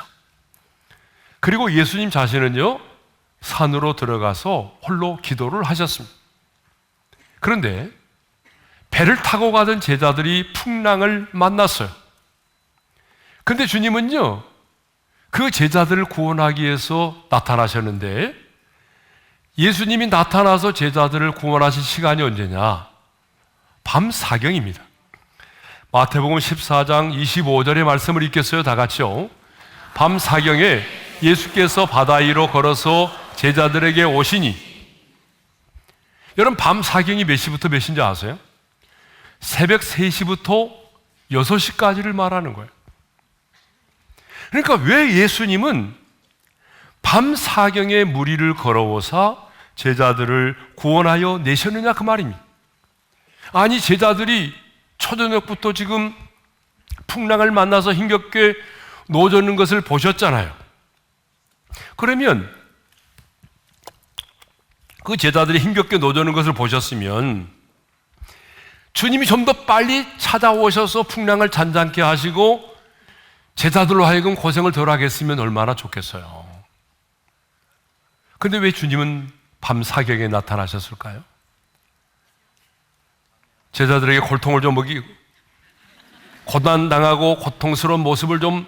그리고 예수님 자신은요, 산으로 들어가서 홀로 기도를 하셨습니다. 그런데 배를 타고 가던 제자들이 풍랑을 만났어요. 그런데 주님은요, 그 제자들을 구원하기 위해서 나타나셨는데, 예수님이 나타나서 제자들을 구원하신 시간이 언제냐? 밤 사경입니다. 마태복음 14장 25절의 말씀을 읽겠어요? 다 같이요. 밤 사경에 예수께서 바다 위로 걸어서 제자들에게 오시니, 여러분, 밤 사경이 몇 시부터 몇 시인지 아세요? 새벽 3시부터 6시까지를 말하는 거예요. 그러니까 왜 예수님은 밤 사경에 무리를 걸어오사 제자들을 구원하여 내셨느냐, 그 말입니다. 아니, 제자들이 초저녁부터 지금 풍랑을 만나서 힘겹게 노젓는 것을 보셨잖아요. 그러면 그 제자들이 힘겹게 노젓는 것을 보셨으면 주님이 좀 더 빨리 찾아오셔서 풍랑을 잔잔케 하시고 제자들로 하여금 고생을 덜 하겠으면 얼마나 좋겠어요. 그런데 왜 주님은 밤 사경에 나타나셨을까요? 제자들에게 골통을 좀 먹이고 고난당하고 고통스러운 모습을 좀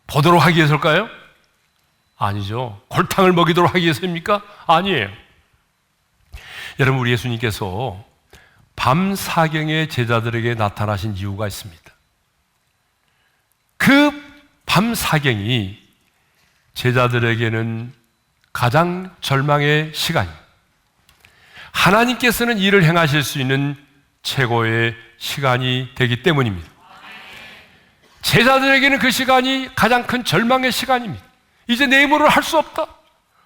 보도록 하기 위해서일까요? 아니죠. 골탕을 먹이도록 하기 위해서입니까? 아니에요. 여러분, 우리 예수님께서 밤 사경에 제자들에게 나타나신 이유가 있습니다. 그 밤 사경이 제자들에게는 가장 절망의 시간입니다. 하나님께서는 일을 행하실 수 있는 최고의 시간이 되기 때문입니다. 제자들에게는 그 시간이 가장 큰 절망의 시간입니다. 이제 내 힘으로 할 수 없다.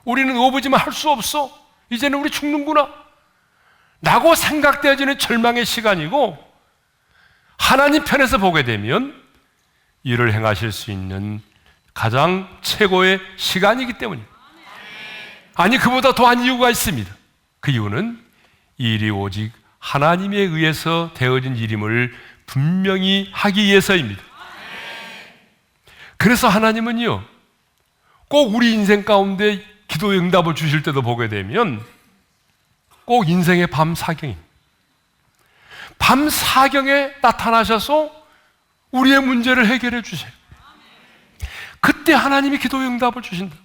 우리는 어부지만 할 수 없어. 이제는 우리 죽는구나 라고 생각되어지는 절망의 시간이고, 하나님 편에서 보게 되면 일을 행하실 수 있는 가장 최고의 시간이기 때문입니다. 아니, 그보다 더한 이유가 있습니다. 그 이유는 이 일이 오직 하나님에 의해서 되어진 일임을 분명히 하기 위해서입니다. 그래서 하나님은요, 꼭 우리 인생 가운데 기도의 응답을 주실 때도 보게 되면 꼭 인생의 밤 사경입니다. 밤 사경에 나타나셔서 우리의 문제를 해결해 주세요. 그때 하나님이 기도의 응답을 주신다.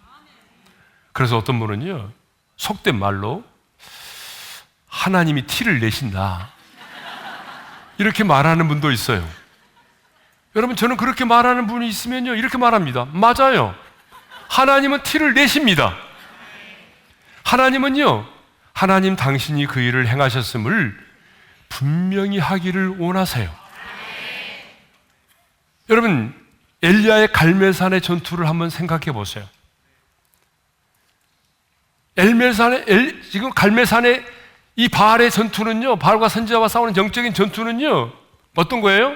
그래서 어떤 분은요, 속된 말로 하나님이 티를 내신다 이렇게 말하는 분도 있어요. 여러분, 저는 그렇게 말하는 분이 있으면요, 이렇게 말합니다. 맞아요. 하나님은 티를 내십니다. 하나님은요, 하나님 당신이 그 일을 행하셨음을 분명히 하기를 원하세요. 여러분, 엘리야의 갈멜산의 전투를 한번 생각해 보세요. 지금 갈멜산의 이 바알의 전투는요, 바알과 선지자와 싸우는 영적인 전투는요, 어떤 거예요?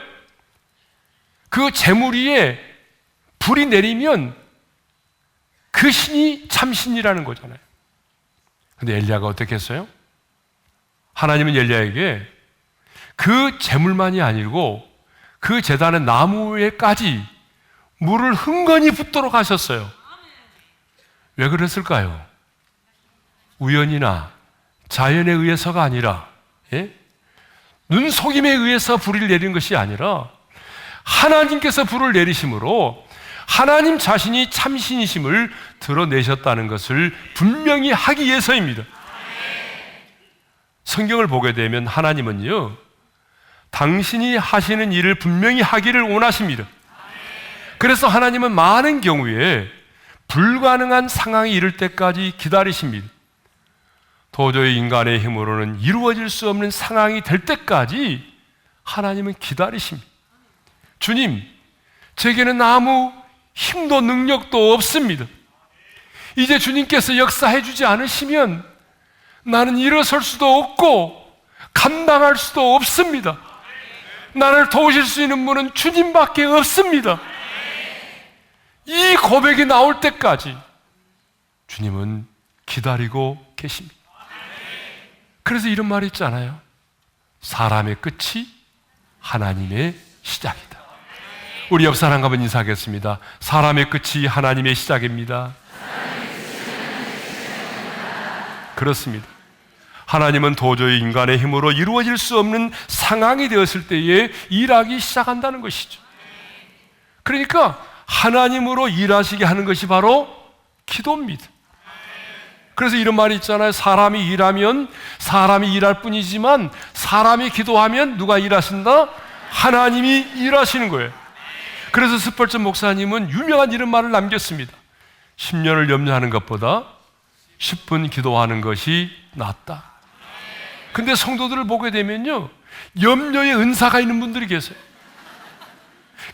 그 재물 위에 불이 내리면 그 신이 참신이라는 거잖아요. 근데 엘리야가 어떻게 했어요? 하나님은 엘리야에게 그 재물만이 아니고 그 제단의 나무 위에까지 물을 흥건히 붓도록 하셨어요. 왜 그랬을까요? 우연이나 자연에 의해서가 아니라, 눈속임에 의해서 불을 내리는 것이 아니라 하나님께서 불을 내리심으로 하나님 자신이 참신이심을 드러내셨다는 것을 분명히 하기 위해서입니다. 성경을 보게 되면 하나님은요, 당신이 하시는 일을 분명히 하기를 원하십니다. 그래서 하나님은 많은 경우에 불가능한 상황이 이를 때까지 기다리십니다. 도저히 인간의 힘으로는 이루어질 수 없는 상황이 될 때까지 하나님은 기다리십니다. 주님, 제게는 아무 힘도 능력도 없습니다. 이제 주님께서 역사해 주지 않으시면 나는 일어설 수도 없고 감당할 수도 없습니다. 나를 도우실 수 있는 분은 주님밖에 없습니다. 이 고백이 나올 때까지 주님은 기다리고 계십니다. 그래서 이런 말이 있잖아요. 사람의 끝이 하나님의 시작이다. 우리 옆 사람과 한번 인사하겠습니다. 사람의 끝이 하나님의 시작입니다. 그렇습니다. 하나님은 도저히 인간의 힘으로 이루어질 수 없는 상황이 되었을 때에 일하기 시작한다는 것이죠. 그러니까 하나님으로 일하시게 하는 것이 바로 기도입니다. 그래서 이런 말이 있잖아요. 사람이 일하면 사람이 일할 뿐이지만 사람이 기도하면 누가 일하신다? 하나님이 일하시는 거예요. 그래서 스펄전 목사님은 유명한 이런 말을 남겼습니다. 10년을 염려하는 것보다 10분 기도하는 것이 낫다. 근데 성도들을 보게 되면요, 염려의 은사가 있는 분들이 계세요.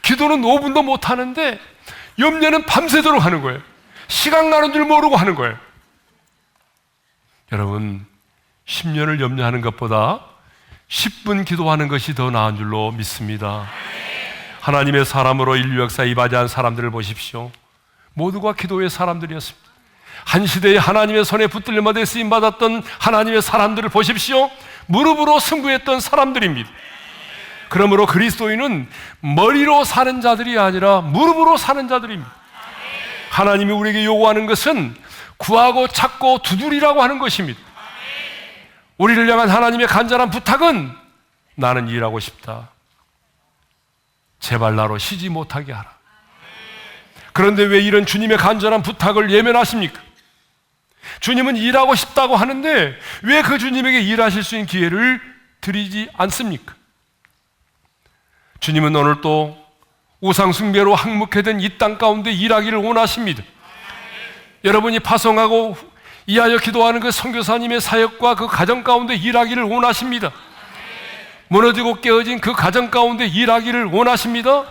기도는 5분도 못 하는데 염려는 밤새도록 하는 거예요. 시간 가는 줄 모르고 하는 거예요. 여러분, 10년을 염려하는 것보다 10분 기도하는 것이 더 나은 줄로 믿습니다. 하나님의 사람으로 인류 역사에 이바지한 사람들을 보십시오. 모두가 기도의 사람들이었습니다. 한 시대에 하나님의 손에 붙들림받아 쓰임받았던 하나님의 사람들을 보십시오. 무릎으로 승부했던 사람들입니다. 그러므로 그리스도인은 머리로 사는 자들이 아니라 무릎으로 사는 자들입니다. 하나님이 우리에게 요구하는 것은 구하고 찾고 두드리라고 하는 것입니다. 우리를 향한 하나님의 간절한 부탁은 나는 일하고 싶다. 제발 나로 쉬지 못하게 하라. 그런데 왜 이런 주님의 간절한 부탁을 예면하십니까? 주님은 일하고 싶다고 하는데 왜 그 주님에게 일하실 수 있는 기회를 드리지 않습니까? 주님은 오늘 또 우상 숭배로 항목해된 이 땅 가운데 일하기를 원하십니다. 여러분이 파송하고 이하여 기도하는 그 선교사님의 사역과 그 가정 가운데 일하기를 원하십니다. 무너지고 깨어진 그 가정 가운데 일하기를 원하십니다.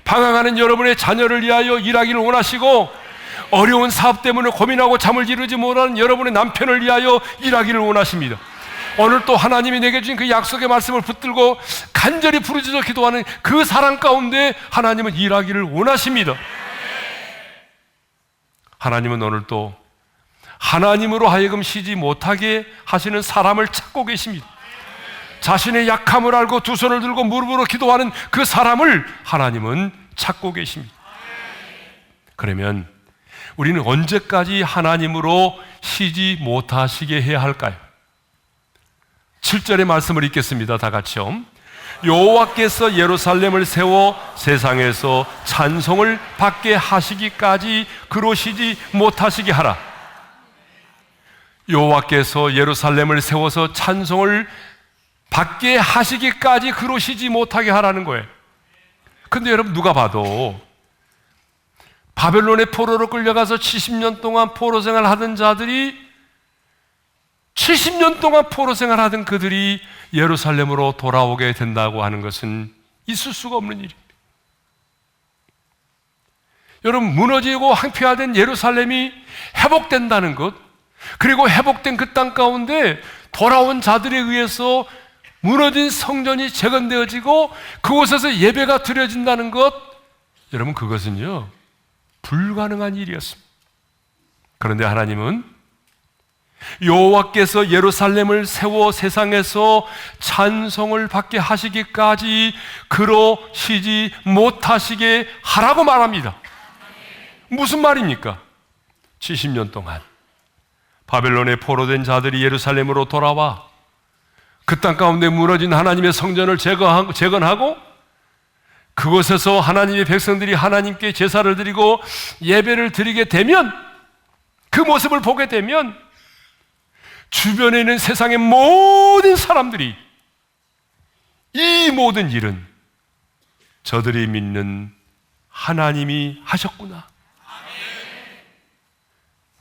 방황하는 여러분의 자녀를 위하여 일하기를 원하시고, 어려운 사업 때문에 고민하고 잠을 이루지 못하는 여러분의 남편을 위하여 일하기를 원하십니다. 오늘 또 하나님이 내게 주신 그 약속의 말씀을 붙들고 간절히 부르짖어 기도하는 그 사랑 가운데 하나님은 일하기를 원하십니다. 하나님은 오늘 또 하나님으로 하여금 쉬지 못하게 하시는 사람을 찾고 계십니다. 자신의 약함을 알고 두 손을 들고 무릎으로 기도하는 그 사람을 하나님은 찾고 계십니다. 그러면 우리는 언제까지 하나님으로 쉬지 못하시게 해야 할까요? 7절의 말씀을 읽겠습니다. 다 같이요. 여호와께서 예루살렘을 세워 세상에서 찬송을 받게 하시기까지 그로 쉬지 못하시게 하라. 여호와께서 예루살렘을 세워서 찬송을 받게 하시기까지 그로 쉬지 못하게 하라는 거예요. 근데 여러분, 누가 봐도 바벨론의 포로로 끌려가서 70년 동안 포로 생활하던 자들이 70년 동안 포로 생활하던 그들이 예루살렘으로 돌아오게 된다고 하는 것은 있을 수가 없는 일입니다. 여러분, 무너지고 황폐화된 예루살렘이 회복된다는 것, 그리고 회복된 그 땅 가운데 돌아온 자들에 의해서 무너진 성전이 재건되어지고 그곳에서 예배가 드려진다는 것, 여러분 그것은요 불가능한 일이었습니다. 그런데 하나님은 여호와께서 예루살렘을 세워 세상에서 찬송을 받게 하시기까지 그러시지 못하시게 하라고 말합니다. 무슨 말입니까? 70년 동안 바벨론에 포로된 자들이 예루살렘으로 돌아와 그 땅 가운데 무너진 하나님의 성전을 재건하고 그곳에서 하나님의 백성들이 하나님께 제사를 드리고 예배를 드리게 되면, 그 모습을 보게 되면 주변에 있는 세상의 모든 사람들이 이 모든 일은 저들이 믿는 하나님이 하셨구나,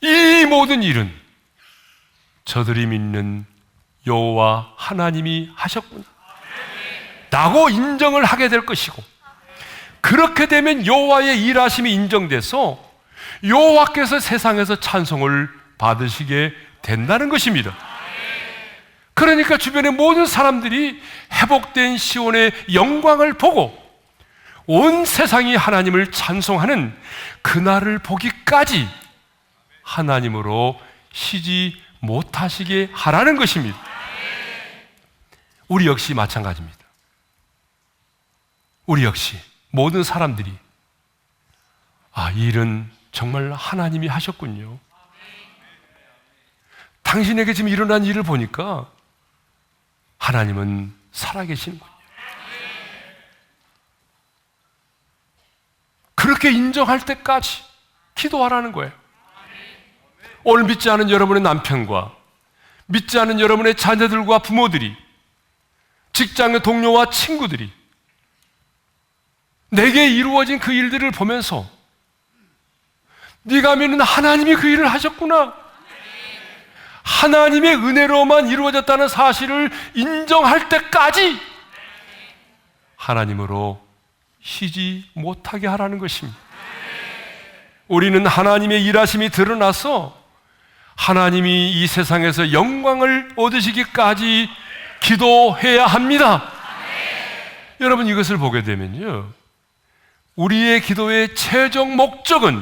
이 모든 일은 저들이 믿는 여호와 하나님이 하셨구나 라고 인정을 하게 될 것이고, 그렇게 되면 여호와의 일하심이 인정돼서 여호와께서 세상에서 찬송을 받으시게 된다는 것입니다. 그러니까 주변의 모든 사람들이 회복된 시온의 영광을 보고 온 세상이 하나님을 찬송하는 그날을 보기까지 하나님으로 쉬지 못하시게 하라는 것입니다. 우리 역시 마찬가지입니다. 우리 역시 모든 사람들이 이 일은 정말 하나님이 하셨군요, 당신에게 지금 일어난 일을 보니까 하나님은 살아계시는군요, 그렇게 인정할 때까지 기도하라는 거예요. 오늘 믿지 않은 여러분의 남편과 믿지 않은 여러분의 자녀들과 부모들이, 직장의 동료와 친구들이 내게 이루어진 그 일들을 보면서 네가 믿는 하나님이 그 일을 하셨구나, 하나님의 은혜로만 이루어졌다는 사실을 인정할 때까지 하나님으로 쉬지 못하게 하라는 것입니다. 우리는 하나님의 일하심이 드러나서 하나님이 이 세상에서 영광을 얻으시기까지 기도해야 합니다. 여러분 이것을 보게 되면요, 우리의 기도의 최종 목적은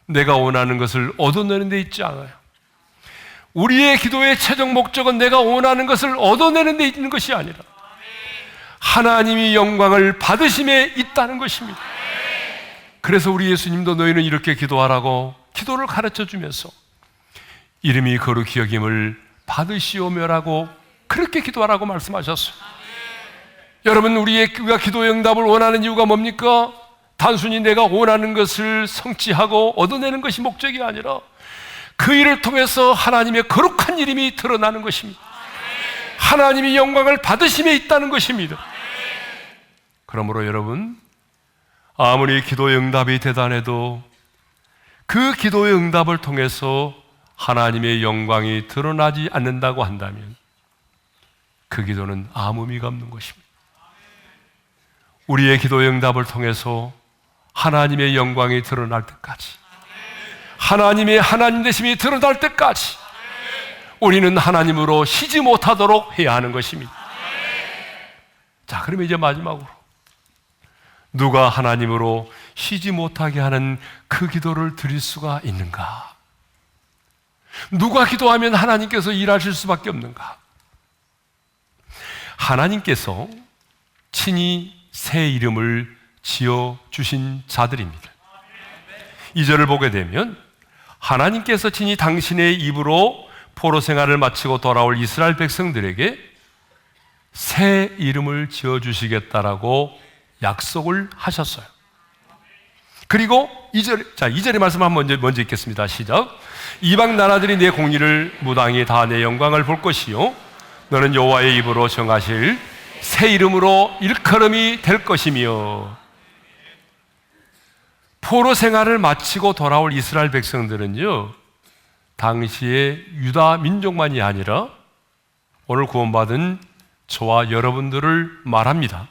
내가 원하는 것을 얻어내는 데 있지 않아요. 우리의 기도의 최종 목적은 내가 원하는 것을 얻어내는 데 있는 것이 아니라 하나님이 영광을 받으심에 있다는 것입니다. 그래서 우리 예수님도 너희는 이렇게 기도하라고 기도를 가르쳐 주면서 이름이 거룩히 여김을 받으시오며라고 그렇게 기도하라고 말씀하셨어요. 여러분, 우리가 기도의 응답을 원하는 이유가 뭡니까? 단순히 내가 원하는 것을 성취하고 얻어내는 것이 목적이 아니라 그 일을 통해서 하나님의 거룩한 이름이 드러나는 것입니다. 하나님이 영광을 받으심에 있다는 것입니다. 그러므로 여러분, 아무리 기도의 응답이 대단해도 그 기도의 응답을 통해서 하나님의 영광이 드러나지 않는다고 한다면 그 기도는 아무 의미가 없는 것입니다. 우리의 기도의 응답을 통해서 하나님의 영광이 드러날 때까지, 하나님의 하나님 되심이 드러날 때까지 우리는 하나님으로 쉬지 못하도록 해야 하는 것입니다. 자, 그러면 이제 마지막으로 누가 하나님으로 쉬지 못하게 하는 그 기도를 드릴 수가 있는가? 누가 기도하면 하나님께서 일하실 수밖에 없는가? 하나님께서 친히 새 이름을 지어주신 자들입니다. 2절을 보게 되면 하나님께서 친히 당신의 입으로 포로 생활을 마치고 돌아올 이스라엘 백성들에게 새 이름을 지어주시겠다라고 약속을 하셨어요. 그리고 2절의 말씀 한번 먼저 읽겠습니다. 시작. 이방 나라들이 내 공의를 무당히 다 내 영광을 볼 것이요 너는 여호와의 입으로 정하실 새 이름으로 일컬음이 될 것이며. 포로 생활을 마치고 돌아올 이스라엘 백성들은요, 당시의 유다 민족만이 아니라 오늘 구원받은 저와 여러분들을 말합니다.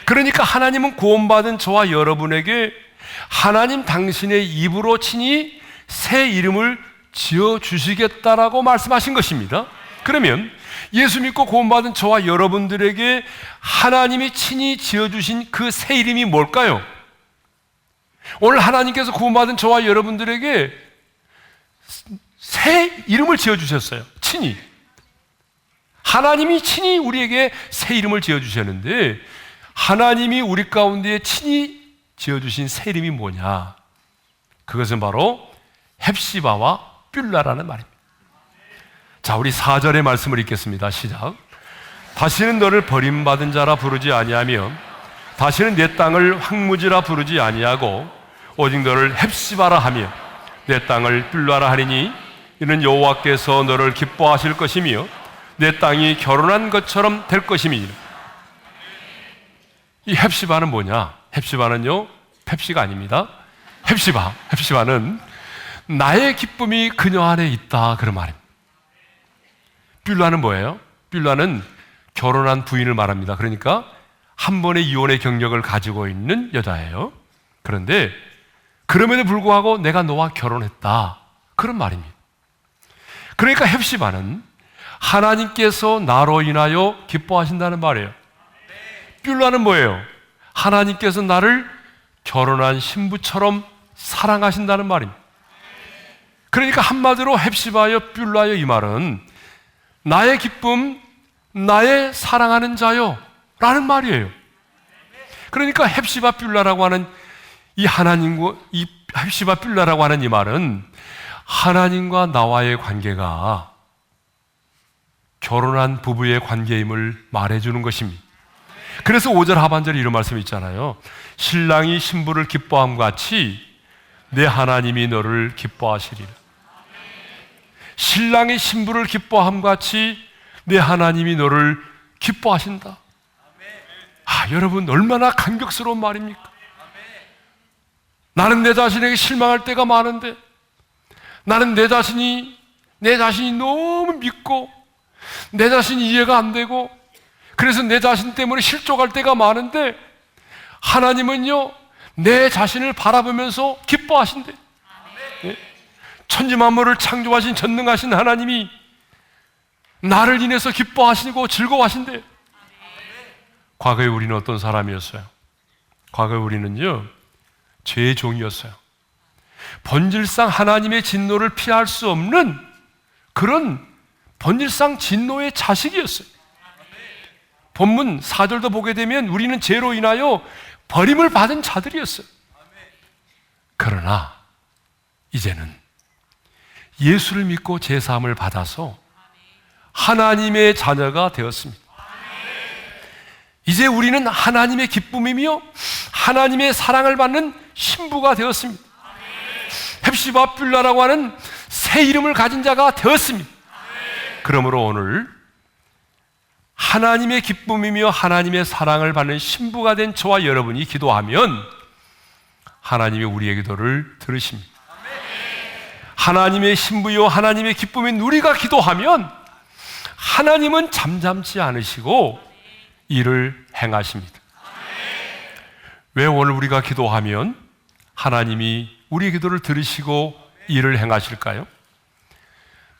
그러니까 하나님은 구원받은 저와 여러분에게 하나님 당신의 입으로 친히 새 이름을 지어주시겠다라고 말씀하신 것입니다. 그러면 예수 믿고 구원받은 저와 여러분들에게 하나님이 친히 지어주신 그 새 이름이 뭘까요? 오늘 하나님께서 구원받은 저와 여러분들에게 새 이름을 지어주셨어요. 친히. 하나님이 친히 우리에게 새 이름을 지어주셨는데, 하나님이 우리 가운데 친히 지어주신 새 이름이 뭐냐? 그것은 바로 헵시바와 뷸라라는 말입니다. 자, 우리 4절의 말씀을 읽겠습니다. 시작. 다시는 너를 버림받은 자라 부르지 아니하며 다시는 내 땅을 황무지라 부르지 아니하고 오직 너를 헵시바라 하며 내 땅을 뷸라라 하리니 이는 여호와께서 너를 기뻐하실 것이며 내 땅이 결혼한 것처럼 될 것임이니라. 이 헵시바는 뭐냐? 헵시바는요, 펩시가 아닙니다. 헵시바는 나의 기쁨이 그녀 안에 있다, 그런 말입니다. 뷸라는 뭐예요? 뷸라는 결혼한 부인을 말합니다. 그러니까 한 번의 이혼의 경력을 가지고 있는 여자예요. 그런데 그럼에도 불구하고 내가 너와 결혼했다, 그런 말입니다. 그러니까 헵시바는 하나님께서 나로 인하여 기뻐하신다는 말이에요. 뷸라는 뭐예요? 하나님께서 나를 결혼한 신부처럼 사랑하신다는 말입니다. 그러니까 한마디로 헵시바여 뷸라여, 이 말은 나의 기쁨, 나의 사랑하는 자요 라는 말이에요. 그러니까 헵시바 뷸라라고 하는 이 하나님과, 이 헵시바 뷸라라고 하는 이 말은 하나님과 나와의 관계가 결혼한 부부의 관계임을 말해주는 것입니다. 그래서 5절 하반절에 이런 말씀이 있잖아요. 신랑이 신부를 기뻐함 같이 내 하나님이 너를 기뻐하시리라. 신랑이 신부를 기뻐함 같이 내 하나님이 너를 기뻐하신다. 여러분, 얼마나 감격스러운 말입니까? 나는 내 자신에게 실망할 때가 많은데, 나는 내 자신이 너무 믿고 내 자신이 이해가 안 되고, 그래서 내 자신 때문에 실족할 때가 많은데, 하나님은요, 내 자신을 바라보면서 기뻐하신대. 네? 천지만물을 창조하신 전능하신 하나님이 나를 인해서 기뻐하시고 즐거워하신대. 과거에 우리는 어떤 사람이었어요? 과거에 우리는요, 죄의 종이었어요. 본질상 하나님의 진노를 피할 수 없는 그런 본질상 진노의 자식이었어요. 본문 4절도 보게 되면 우리는 죄로 인하여 버림을 받은 자들이었어요. 그러나 이제는 예수를 믿고 제사함을 받아서 하나님의 자녀가 되었습니다. 이제 우리는 하나님의 기쁨이며 하나님의 사랑을 받는 신부가 되었습니다. 헵시바 뷸라라고 하는 새 이름을 가진 자가 되었습니다. 그러므로 오늘 하나님의 기쁨이며 하나님의 사랑을 받는 신부가 된 저와 여러분이 기도하면 하나님이 우리의 기도를 들으십니다. 하나님의 신부요 하나님의 기쁨인 우리가 기도하면 하나님은 잠잠치 않으시고 일을 행하십니다. 왜 오늘 우리가 기도하면 하나님이 우리의 기도를 들으시고 일을 행하실까요?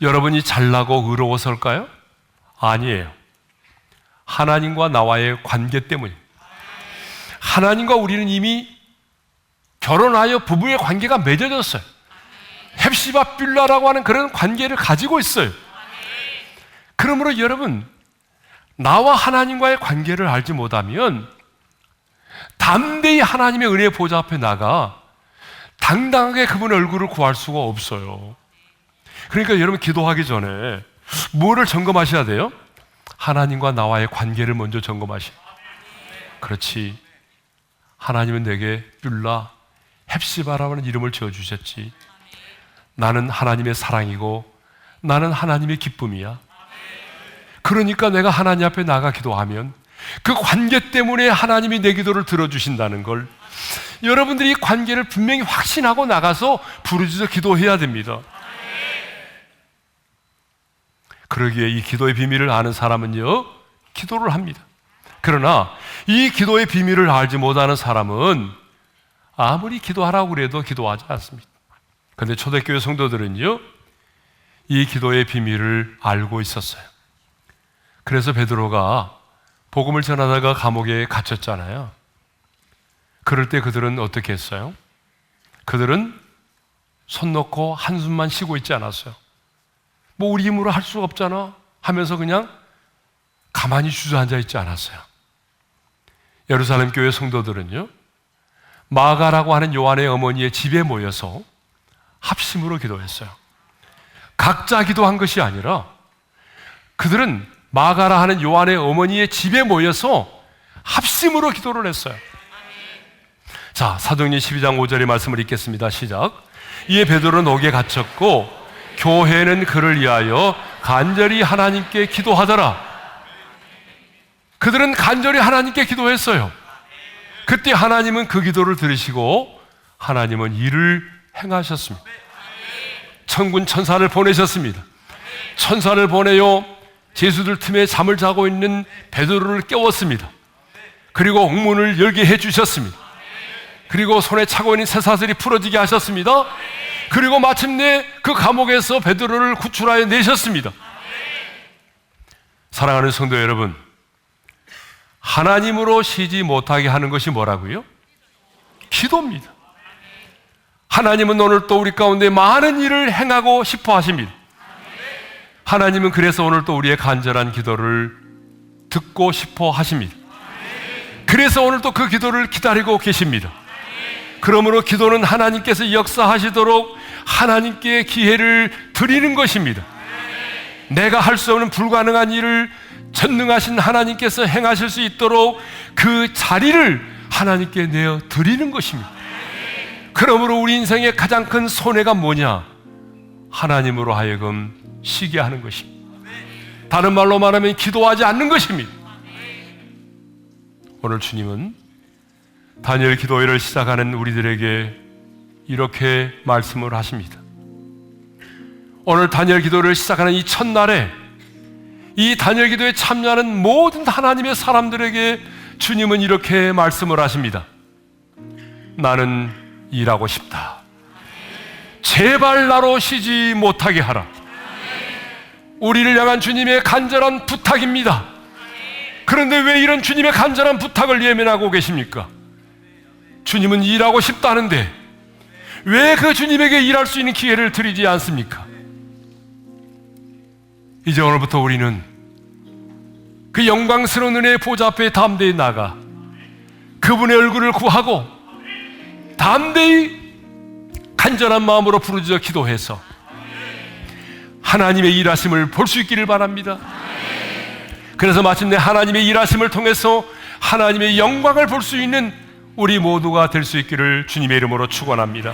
여러분이 잘나고 의로워서일까요? 아니에요. 하나님과 나와의 관계 때문입니다. 하나님과 우리는 이미 결혼하여 부부의 관계가 맺어졌어요. 헵시바 뷸라라고 하는 그런 관계를 가지고 있어요. 그러므로 여러분, 나와 하나님과의 관계를 알지 못하면 담대히 하나님의 은혜의 보좌 앞에 나가 당당하게 그분의 얼굴을 구할 수가 없어요. 그러니까 여러분, 기도하기 전에 뭐를 점검하셔야 돼요? 하나님과 나와의 관계를 먼저 점검하셔야 돼요. 그렇지, 하나님은 내게 뷸라, 헵시바라는 이름을 지어주셨지. 나는 하나님의 사랑이고 나는 하나님의 기쁨이야. 그러니까 내가 하나님 앞에 나가 기도하면 그 관계 때문에 하나님이 내 기도를 들어주신다는 걸 여러분들이 이 관계를 분명히 확신하고 나가서 부르짖어 기도해야 됩니다. 그러기에 이 기도의 비밀을 아는 사람은요, 기도를 합니다. 그러나 이 기도의 비밀을 알지 못하는 사람은 아무리 기도하라고 그래도 기도하지 않습니다. 그런데 초대교회 성도들은요, 이 기도의 비밀을 알고 있었어요. 그래서 베드로가 복음을 전하다가 감옥에 갇혔잖아요. 그럴 때 그들은 어떻게 했어요? 그들은 손 놓고 한숨만 쉬고 있지 않았어요. 뭐 우리 힘으로 할 수가 없잖아 하면서 그냥 가만히 주저앉아 있지 않았어요. 예루살렘 교회 성도들은요, 마가라고 하는 요한의 어머니의 집에 모여서 합심으로 기도했어요. 각자 기도한 것이 아니라 그들은 마가라 하는 요한의 어머니의 집에 모여서 합심으로 기도를 했어요. 자, 사도행전 12장 5절의 말씀을 읽겠습니다. 시작. 이에 베드로는 옥에 갇혔고 교회는 그를 위하여 간절히 하나님께 기도하더라. 그들은 간절히 하나님께 기도했어요. 그때 하나님은 그 기도를 들으시고 하나님은 일을 행하셨습니다. 천군 천사를 보내셨습니다. 천사를 보내요 죄수들 틈에 잠을 자고 있는 베드로를 깨웠습니다. 그리고 옥문을 열게 해주셨습니다. 그리고 손에 차고 있는 쇠사슬이 풀어지게 하셨습니다. 그리고 마침내 그 감옥에서 베드로를 구출하여 내셨습니다. 사랑하는 성도 여러분, 하나님으로 쉬지 못하게 하는 것이 뭐라고요? 기도입니다. 하나님은 오늘 또 우리 가운데 많은 일을 행하고 싶어 하십니다. 하나님은 그래서 오늘 또 우리의 간절한 기도를 듣고 싶어 하십니다. 그래서 오늘 또 그 기도를 기다리고 계십니다. 그러므로 기도는 하나님께서 역사하시도록 하나님께 기회를 드리는 것입니다. 내가 할 수 없는 불가능한 일을 전능하신 하나님께서 행하실 수 있도록 그 자리를 하나님께 내어 드리는 것입니다. 그러므로 우리 인생의 가장 큰 손해가 뭐냐? 하나님으로 하여금 쉬게 하는 것입니다. 다른 말로 말하면 기도하지 않는 것입니다. 오늘 주님은 다니엘 기도회를 시작하는 우리들에게 이렇게 말씀을 하십니다. 오늘 다니엘 기도를 시작하는 이 첫날에 이 다니엘 기도에 참여하는 모든 하나님의 사람들에게 주님은 이렇게 말씀을 하십니다. 나는 일하고 싶다. 제발 나로 쉬지 못하게 하라. 우리를 향한 주님의 간절한 부탁입니다. 그런데 왜 이런 주님의 간절한 부탁을 예면하고 계십니까? 주님은 일하고 싶다는데 왜 그 주님에게 일할 수 있는 기회를 드리지 않습니까? 이제 오늘부터 우리는 그 영광스러운 은혜의 보좌 앞에 담대히 나가 그분의 얼굴을 구하고 담대히 간절한 마음으로 부르짖어 기도해서 하나님의 일하심을 볼 수 있기를 바랍니다. 그래서 마침내 하나님의 일하심을 통해서 하나님의 영광을 볼 수 있는 우리 모두가 될 수 있기를 주님의 이름으로 축원합니다.